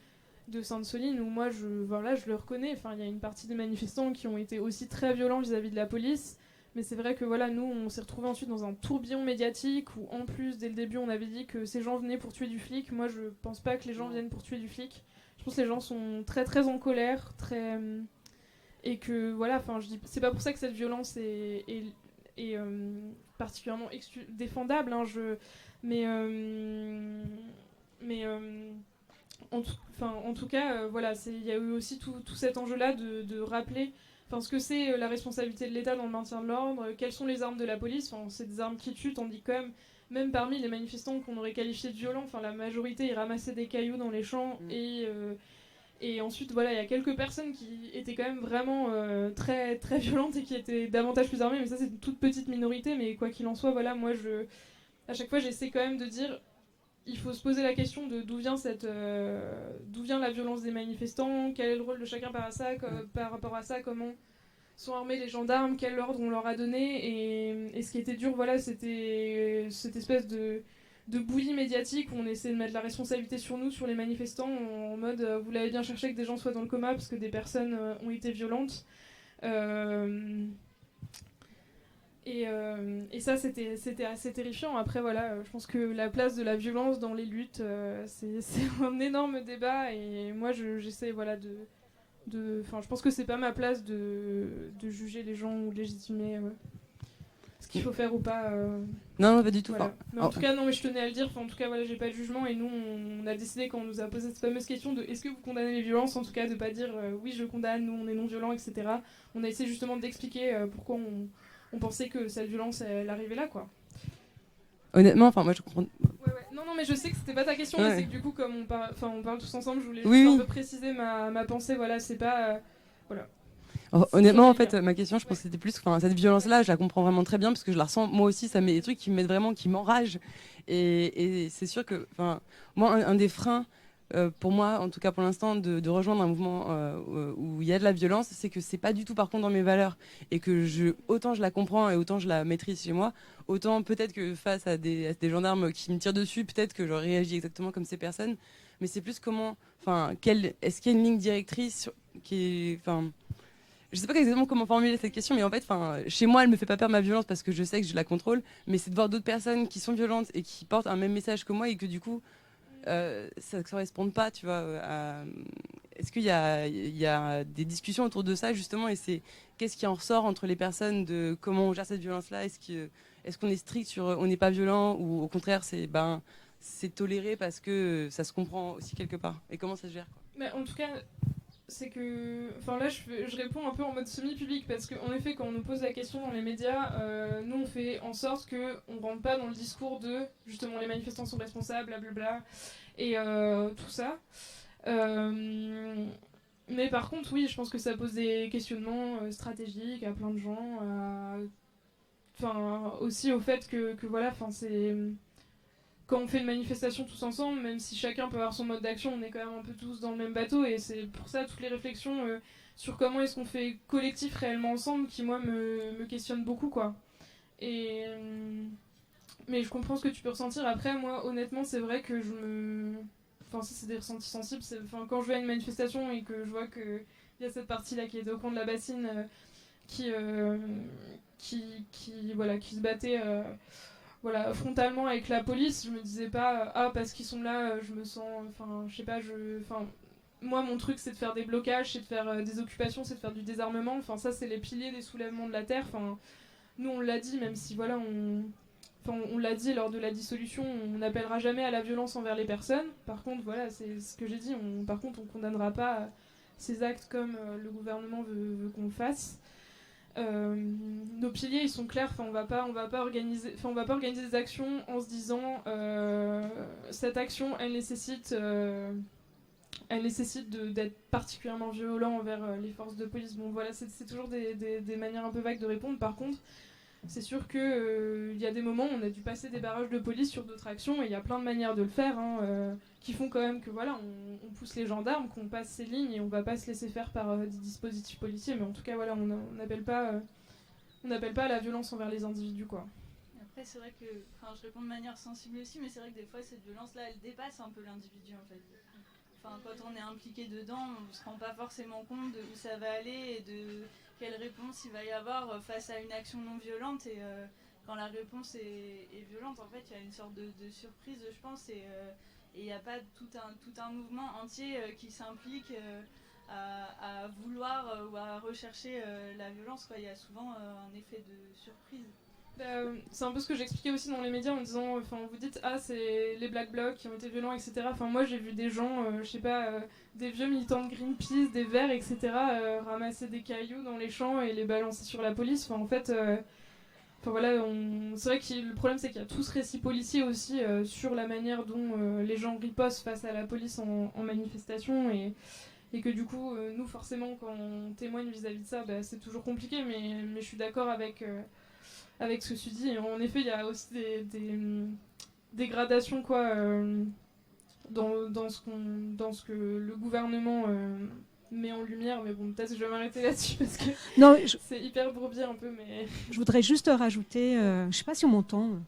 Sainte-Soline, où moi, je le reconnais. Il y a une partie des manifestants qui ont été aussi très violents vis-à-vis de la police. Mais c'est vrai que nous, on s'est retrouvés ensuite dans un tourbillon médiatique où, en plus, dès le début, on avait dit que ces gens venaient pour tuer du flic. Moi, je pense pas que les gens viennent pour tuer du flic. Je pense que les gens sont très, très en colère, et que, je dis, c'est pas pour ça que cette violence est particulièrement En tout cas, voilà, il y a eu aussi tout cet enjeu-là de rappeler ce que c'est la responsabilité de l'État dans le maintien de l'ordre, quelles sont les armes de la police. C'est des armes qui tuent, tandis que même parmi les manifestants qu'on aurait qualifiés de violents, la majorité, ils ramassaient des cailloux dans les champs et ensuite, voilà, il y a quelques personnes qui étaient quand même vraiment très, très violentes et qui étaient davantage plus armées, mais ça, c'est une toute petite minorité. Mais quoi qu'il en soit, voilà, moi, à chaque fois, j'essaie quand même de dire il faut se poser la question de d'où vient la violence des manifestants, quel est le rôle de chacun par rapport à ça, comment sont armés les gendarmes, quel ordre on leur a donné. Et ce qui était dur, voilà, c'était cette espèce de bouillie médiatique où on essaie de mettre la responsabilité sur nous, sur les manifestants, en mode vous l'avez bien cherché que des gens soient dans le coma parce que des personnes ont été violentes. Et ça, c'était assez terrifiant. Après, voilà, je pense que la place de la violence dans les luttes, c'est un énorme débat. Et moi, j'essaie, voilà, je pense que c'est pas ma place de juger les gens ou de légitimer ce qu'il faut faire ou pas. Non, pas du tout. Voilà. Mais en tout cas, non, mais je tenais à le dire. En tout cas, voilà, j'ai pas de jugement. Et nous, on a décidé, quand on nous a posé cette fameuse question de est-ce que vous condamnez les violences, en tout cas, de pas dire oui, je condamne, nous, on est non-violents, etc. On a essayé justement d'expliquer pourquoi on pensait que cette violence, elle arrivait là, quoi. Honnêtement, moi, je comprends. Ouais. Non, mais je sais que c'était pas ta question, Ouais. mais c'est que du coup, comme on parle tous ensemble, je voulais Oui, juste oui. un peu préciser ma pensée. Voilà, c'est pas. Voilà. Honnêtement, en fait, ma question, je pense que c'était plus, cette violence-là, je la comprends vraiment très bien parce que je la ressens moi aussi. Ça met des trucs qui me mettent vraiment, qui m'enragent. Et c'est sûr que, moi, un des freins, pour moi, en tout cas pour l'instant, de rejoindre un mouvement où il y a de la violence, c'est que c'est pas du tout par contre dans mes valeurs et que autant je la comprends et autant je la maîtrise chez moi, autant peut-être que face à des gendarmes qui me tirent dessus, peut-être que j'aurais réagi exactement comme ces personnes. Mais c'est plus est-ce qu'il y a une ligne directrice qui est, je sais pas exactement comment formuler cette question, mais en fait, chez moi, elle me fait pas peur ma violence parce que je sais que je la contrôle, mais c'est de voir d'autres personnes qui sont violentes et qui portent un même message que moi et que du coup, ça ne correspond pas, tu vois. Est-ce qu'il y a des discussions autour de ça justement, et c'est qu'est-ce qui en ressort entre les personnes de comment on gère cette violence-là? Est-ce qu'on est strict sur on n'est pas violent ou au contraire c'est toléré parce que ça se comprend aussi quelque part? Et comment ça se gère, quoi? Mais en tout cas, c'est que. Là, je réponds un peu en mode semi-public parce qu'en effet, quand on nous pose la question dans les médias, nous, on fait en sorte qu'on ne rentre pas dans le discours de justement les manifestants sont responsables, blablabla, et tout ça. Mais par contre, oui, je pense que ça pose des questionnements stratégiques à plein de gens. Aussi au fait que voilà, c'est. Quand on fait une manifestation tous ensemble, même si chacun peut avoir son mode d'action, on est quand même un peu tous dans le même bateau. Et c'est pour ça toutes les réflexions sur comment est-ce qu'on fait collectif réellement ensemble qui, moi, me questionnent beaucoup, quoi. Mais je comprends ce que tu peux ressentir. Après, moi, honnêtement, c'est vrai que ça, c'est des ressentis sensibles. Quand je vais à une manifestation et que je vois qu'il y a cette partie-là qui est au coin de la bassine qui se battait frontalement avec la police, je me disais pas parce qu'ils sont là, je me sens. Je sais pas, moi, mon truc, c'est de faire des blocages, c'est de faire des occupations, c'est de faire du désarmement. Ça, c'est les piliers des soulèvements de la terre. Nous, on l'a dit, même si voilà, on l'a dit lors de la dissolution, on n'appellera jamais à la violence envers les personnes. Par contre, voilà, c'est ce que j'ai dit. Par contre, on condamnera pas ces actes comme le gouvernement veut qu'on le fasse. Nos piliers, ils sont clairs. On va pas organiser des actions en se disant cette action, elle nécessite d'être particulièrement violent envers les forces de police. Bon, voilà, c'est toujours des manières un peu vagues de répondre. Par contre, c'est sûr qu'il y a des moments où on a dû passer des barrages de police sur d'autres actions, et il y a plein de manières de le faire qui font quand même que voilà, on pousse les gendarmes, qu'on passe ces lignes, et on va pas se laisser faire par des dispositifs policiers. Mais en tout cas, voilà, on n'appelle pas à la violence envers les individus, quoi. Après, c'est vrai que, je réponds de manière sensible aussi, mais c'est vrai que des fois, cette violence-là, elle dépasse un peu l'individu, en fait. Quand on est impliqué dedans, on ne se rend pas forcément compte de où ça va aller et de quelle réponse il va y avoir face à une action non violente. Et quand la réponse est violente, en fait, il y a une sorte de surprise, je pense, et il n'y a pas tout un mouvement entier qui s'implique à vouloir ou à rechercher la violence, quoi. Il y a souvent un effet de surprise. C'est un peu ce que j'expliquais aussi dans les médias en disant, enfin, vous dites, ah, c'est les Black Blocs qui ont été violents, etc. Enfin, moi, j'ai vu des gens, je sais pas, des vieux militants de Greenpeace, des Verts, etc., ramasser des cailloux dans les champs et les balancer sur la police. Enfin, en fait, enfin, voilà, c'est vrai que le problème, c'est qu'il y a tout ce récit policier aussi sur la manière dont les gens ripostent face à la police en manifestation et que du coup, nous, forcément, quand on témoigne vis-à-vis de ça, bah, c'est toujours compliqué, mais je suis d'accord avec ce que tu dis. Et en effet, il y a aussi des gradations quoi, dans ce que le gouvernement met en lumière. Mais bon, peut-être que je vais m'arrêter là-dessus parce que Non, c'est hyper bourbier un peu. Mais je voudrais juste rajouter, je ne sais pas si on m'entend, bon.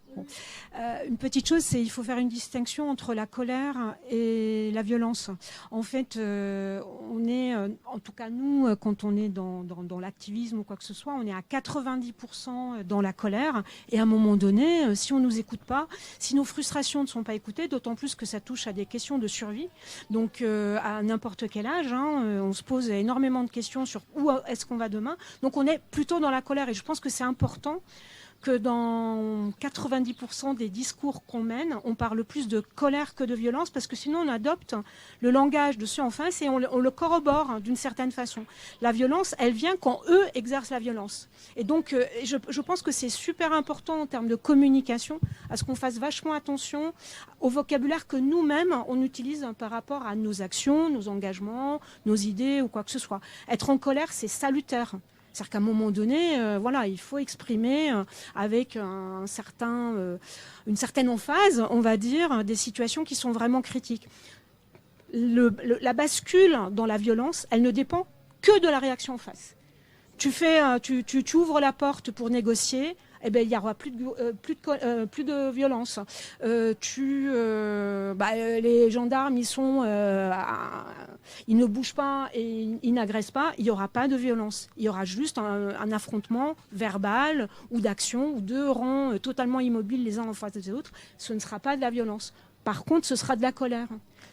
Une petite chose, c'est qu'il faut faire une distinction entre la colère et la violence. En fait, on est, en tout cas nous, quand on est dans l'activisme ou quoi que ce soit, on est à 90% dans la colère. Et à un moment donné, si on ne nous écoute pas, si nos frustrations ne sont pas écoutées, d'autant plus que ça touche à des questions de survie, donc à n'importe quel âge, on se pose énormément de questions sur où est-ce qu'on va demain. Donc on est plutôt dans la colère et je pense que c'est important que dans 90% des discours qu'on mène, on parle plus de colère que de violence, parce que sinon on adopte le langage de ceux en face et on le corrobore d'une certaine façon. La violence, elle vient quand eux exercent la violence. Et donc, je pense que c'est super important en termes de communication, à ce qu'on fasse vachement attention au vocabulaire que nous-mêmes, on utilise par rapport à nos actions, nos engagements, nos idées ou quoi que ce soit. Être en colère, c'est salutaire. C'est-à-dire qu'à un moment donné, voilà, il faut exprimer avec une certaine emphase, on va dire, des situations qui sont vraiment critiques. La bascule dans la violence, elle ne dépend que de la réaction en face. Tu ouvres la porte pour négocier, eh ben, il n'y aura plus de violence. Les gendarmes, ils ne bougent pas et ils n'agressent pas, il n'y aura pas de violence. Il y aura juste un affrontement verbal ou d'action, ou deux rangs totalement immobiles les uns en face des autres. Ce ne sera pas de la violence. Par contre, ce sera de la colère.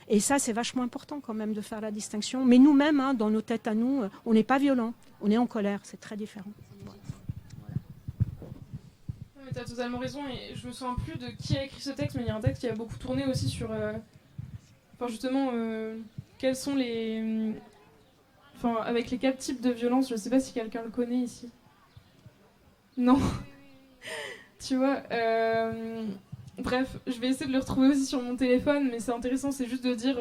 Et ça, c'est vachement important quand même de faire la distinction. Mais nous-mêmes, dans nos têtes à nous, on n'est pas violent, on est en colère. C'est très différent. Tu as totalement raison, et je me souviens plus de qui a écrit ce texte, mais il y a un texte qui a beaucoup tourné aussi sur quels sont les avec les 4 types de violences. Je sais pas si quelqu'un le connaît ici. Non. Tu vois, bref, je vais essayer de le retrouver aussi sur mon téléphone, mais c'est intéressant, c'est juste de dire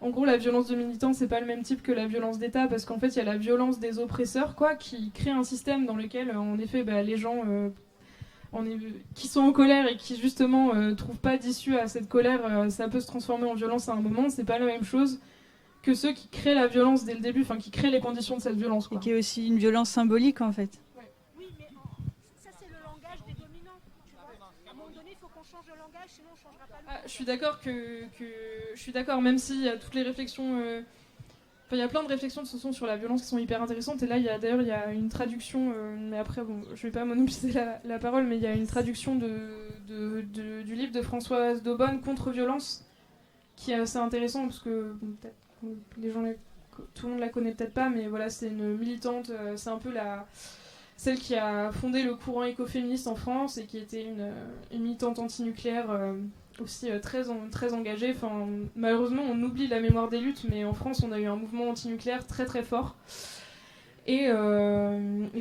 en gros, la violence de militants, c'est pas le même type que la violence d'État, parce qu'en fait, il y a la violence des oppresseurs, quoi, qui crée un système dans lequel, en effet, les gens qui sont en colère et qui justement trouvent pas d'issue à cette colère, ça peut se transformer en violence à un moment. C'est pas la même chose que ceux qui créent la violence dès le début, enfin qui créent les conditions de cette violence, quoi. Et qui est aussi une violence symbolique en fait. Ouais. Oui, mais ça c'est le langage des dominants. Tu vois. À un moment donné, il faut qu'on change le langage, sinon on changera pas. Je suis d'accord je suis d'accord, même s'il y a toutes les réflexions. Il y a plein de réflexions de ce son sur la violence qui sont hyper intéressantes. Et là, il y a une traduction, mais après, bon, je vais pas monopoliser la parole, mais il y a une traduction du livre de Françoise Daubonne, Contre-violence, qui est assez intéressant, parce que peut-être tout le monde la connaît peut-être pas, mais voilà, c'est une militante, c'est un peu celle qui a fondé le courant écoféministe en France et qui était une militante anti-nucléaire aussi très engagée. Enfin, malheureusement, on oublie la mémoire des luttes, mais en France, on a eu un mouvement anti-nucléaire très très fort. Et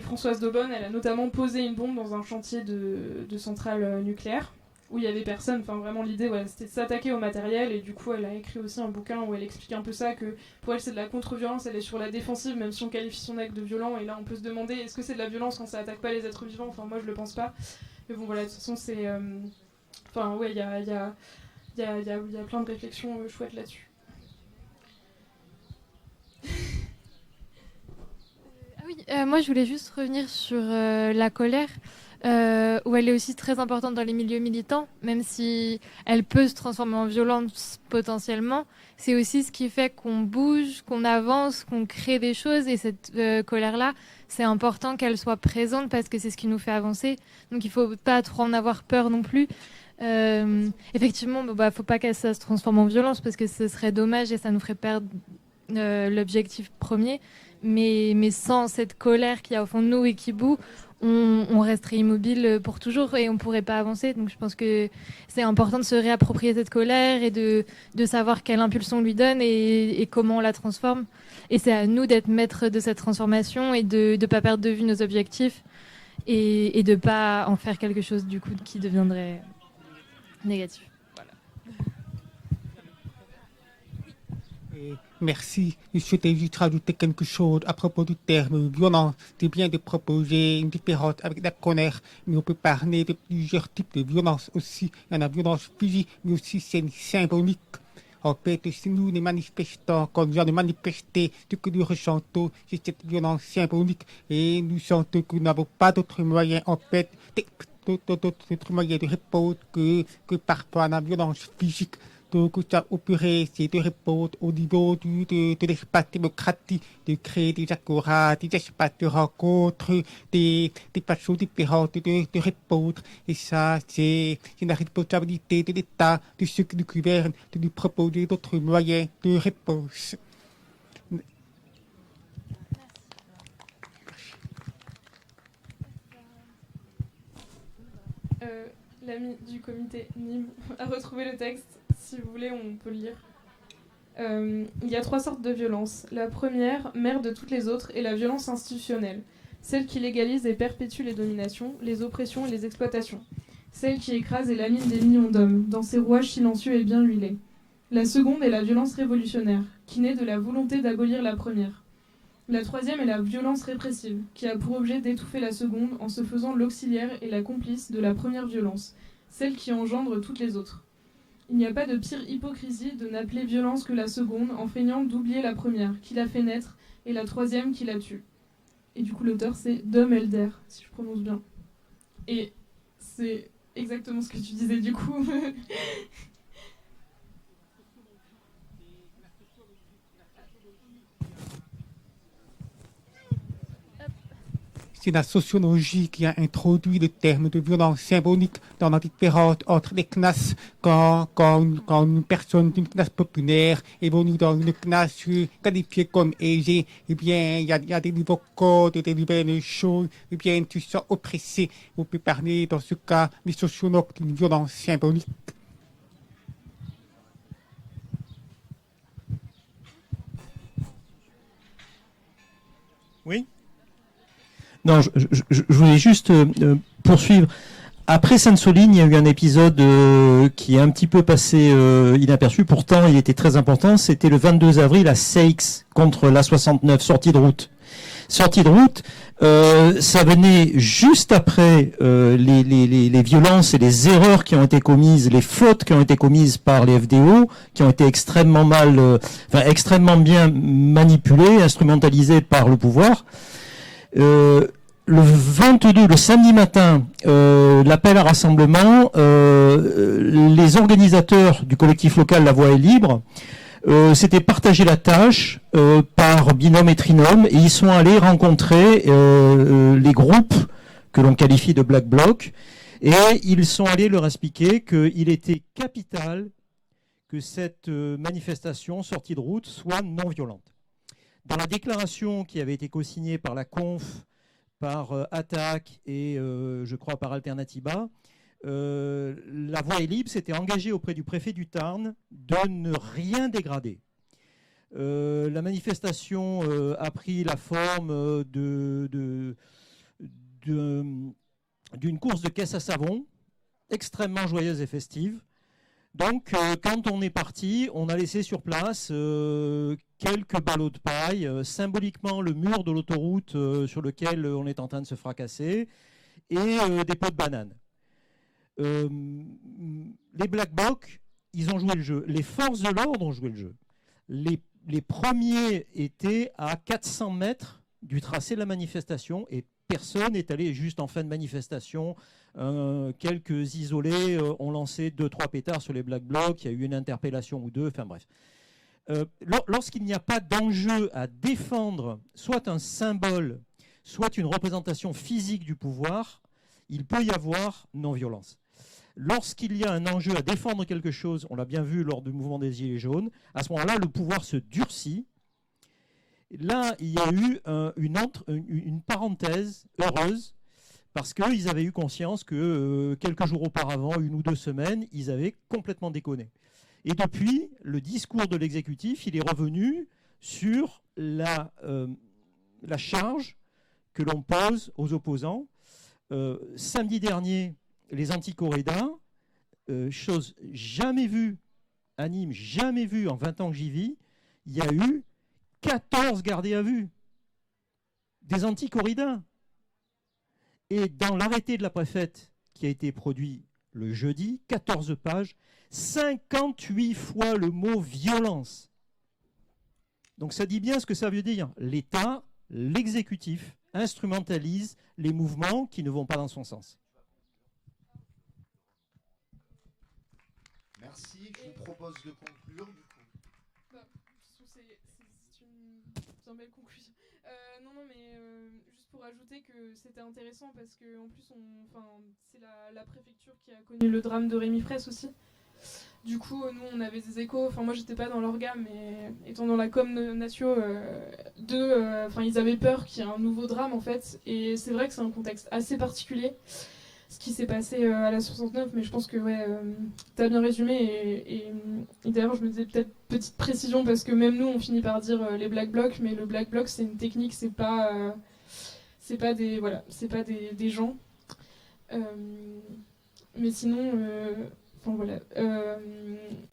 Françoise Daubonne, elle a notamment posé une bombe dans un chantier de centrale nucléaire où il y avait personne. Enfin, vraiment, l'idée, c'était de s'attaquer au matériel. Et du coup, elle a écrit aussi un bouquin où elle explique un peu ça, que pour elle, c'est de la contre-violence. Elle est sur la défensive, même si on qualifie son acte de violent. Et là, on peut se demander, est-ce que c'est de la violence quand ça attaque pas les êtres vivants ? Enfin, moi, je le pense pas. Mais bon, voilà, de toute façon, c'est... Enfin, ouais, il y a plein de réflexions chouettes là-dessus. Moi, je voulais juste revenir sur la colère, où elle est aussi très importante dans les milieux militants, même si elle peut se transformer en violence potentiellement. C'est aussi ce qui fait qu'on bouge, qu'on avance, qu'on crée des choses, et cette colère-là, c'est important qu'elle soit présente parce que c'est ce qui nous fait avancer. Donc, il faut pas trop en avoir peur non plus. Effectivement, faut pas que ça se transforme en violence parce que ce serait dommage et ça nous ferait perdre l'objectif premier. mais sans cette colère qu'il y a au fond de nous et qui bout, on resterait immobile pour toujours et on ne pourrait pas avancer. Donc je pense que c'est important de se réapproprier cette colère et de savoir quelle impulsion on lui donne et comment on la transforme. Et c'est à nous d'être maîtres de cette transformation et de ne pas perdre de vue nos objectifs et de ne pas en faire quelque chose du coup qui deviendrait négatif. Merci. Je souhaitais juste rajouter quelque chose à propos du terme violence. C'est bien de proposer une différence avec la colère, mais on peut parler de plusieurs types de violence aussi. Il y en a violence physique, mais aussi c'est symbolique. En fait, si nous, les manifestants, quand nous allons manifester, ce que nous ressentons, c'est cette violence symbolique. Et nous sentons que nous n'avons pas d'autres moyens, en fait, d'autres moyens de répondre que parfois la violence physique. Donc, on pourrait essayer de répondre au niveau de l'espace démocratique, de créer des accords, des espaces de rencontre, des façons différentes de répondre. Et ça, c'est la responsabilité de l'État, de ceux qui nous gouvernent, de nous proposer d'autres moyens de réponse. L'ami du comité Nîmes a retrouvé le texte. Si vous voulez, on peut le lire. Il y a 3 sortes de violences. La première, mère de toutes les autres, est la violence institutionnelle. Celle qui légalise et perpétue les dominations, les oppressions et les exploitations. Celle qui écrase et lamine des millions d'hommes, dans ses rouages silencieux et bien huilés. La seconde est la violence révolutionnaire, qui naît de la volonté d'abolir la première. La troisième est la violence répressive, qui a pour objet d'étouffer la seconde en se faisant l'auxiliaire et la complice de la première violence, celle qui engendre toutes les autres. Il n'y a pas de pire hypocrisie de n'appeler violence que la seconde en feignant d'oublier la première, qui l'a fait naître, et la troisième qui la tue. Et du coup, l'auteur, c'est Dom Elder, si je prononce bien. Et c'est exactement ce que tu disais du coup. C'est la sociologie qui a introduit le terme de violence symbolique dans la différence entre les classes. Quand une personne d'une classe populaire évolue dans une classe qualifiée comme aisée, eh bien, il y a des nouveaux codes, des nouvelles choses, eh bien, tu sens oppressé. On peut parler, dans ce cas, les sociologues d'une violence symbolique. Oui. Non, je voulais juste poursuivre. Après Sainte-Soline, il y a eu un épisode qui est un petit peu passé inaperçu. Pourtant, il était très important. C'était le 22 avril à Seix contre l'A69, sortie de route. Sortie de route, ça venait juste après les violences et les erreurs qui ont été commises, les fautes qui ont été commises par les FDO, qui ont été extrêmement bien manipulées, instrumentalisées par le pouvoir. Le 22, le samedi matin, l'appel à rassemblement, les organisateurs du collectif local La Voix est libre s'étaient partagé la tâche par binôme et trinôme et ils sont allés rencontrer les groupes que l'on qualifie de Black Bloc et ils sont allés leur expliquer qu'il était capital que cette manifestation sortie de route soit non violente. Dans la déclaration qui avait été co-signée par la Conf, par Attac et je crois par Alternativa, La Voix est libre s'était engagée auprès du préfet du Tarn de ne rien dégrader. La manifestation a pris la forme d'une course de caisse à savon extrêmement joyeuse et festive. Donc, quand on est parti, on a laissé sur place quelques ballots de paille, symboliquement le mur de l'autoroute sur lequel on est en train de se fracasser, et des pots de bananes. Les Black Blocs, ils ont joué le jeu. Les forces de l'ordre ont joué le jeu. Les premiers étaient à 400 mètres du tracé de la manifestation, et personne n'est allé juste en fin de manifestation. Quelques isolés ont lancé 2-3 pétards sur les Black Blocs, il y a eu une interpellation ou deux, enfin bref. Lorsqu'il n'y a pas d'enjeu à défendre, soit un symbole, soit une représentation physique du pouvoir, il peut y avoir non-violence. Lorsqu'il y a un enjeu à défendre quelque chose, on l'a bien vu lors du mouvement des Gilets jaunes, à ce moment-là, le pouvoir se durcit Là, il y a eu une parenthèse heureuse, parce qu'ils avaient eu conscience que quelques jours auparavant, 1 ou 2 semaines, ils avaient complètement déconné. Et depuis, le discours de l'exécutif, il est revenu sur la charge que l'on pose aux opposants. Samedi dernier, les anticorridas, chose jamais vue à Nîmes, jamais vue en 20 ans que j'y vis, il y a eu 14 gardés à vue, des anticorridas. Et dans l'arrêté de la préfète qui a été produit le jeudi, 14 pages, 58 fois le mot violence. Donc ça dit bien ce que ça veut dire. L'État, l'exécutif, instrumentalise les mouvements qui ne vont pas dans son sens. Merci, je vous propose de conclure du coup. C'est une belle conclusion. Non, mais juste pour ajouter que c'était intéressant parce que en plus, c'est la préfecture qui a connu le drame de Rémi Fraisse aussi. Du coup, nous, on avait des échos. Enfin, moi, j'étais pas dans l'orga, mais étant dans la com Natio, ils avaient peur qu'il y ait un nouveau drame en fait. Et c'est vrai que c'est un contexte assez particulier, ce qui s'est passé à la 69, mais je pense que t'as bien résumé. Et d'ailleurs, je me disais peut-être petite précision parce que même nous, on finit par dire les black blocs, mais le black bloc, c'est une technique, c'est pas des gens. Mais sinon.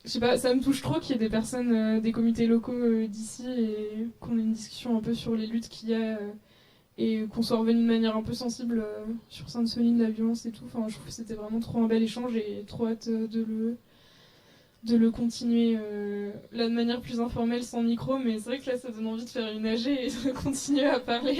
Je sais pas, ça me touche trop qu'il y ait des personnes des comités locaux d'ici et qu'on ait une discussion un peu sur les luttes qu'il y a et qu'on soit revenu de manière un peu sensible sur Sainte-Soline, la violence et tout. Enfin, je trouve que c'était vraiment trop un bel échange et trop hâte de le continuer là de manière plus informelle sans micro, mais c'est vrai que là ça donne envie de faire une AG et de continuer à parler.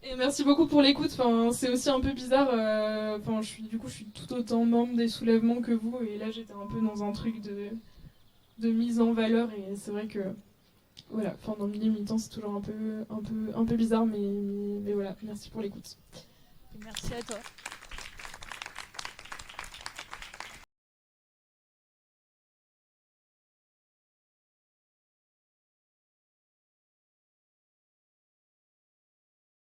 Et merci beaucoup pour l'écoute. Enfin, c'est aussi un peu bizarre. Je suis tout autant membre des soulèvements que vous. Et là, j'étais un peu dans un truc de mise en valeur. Et c'est vrai que, voilà, dans le milieu militant, c'est toujours un peu bizarre. Mais voilà, merci pour l'écoute. Merci à toi.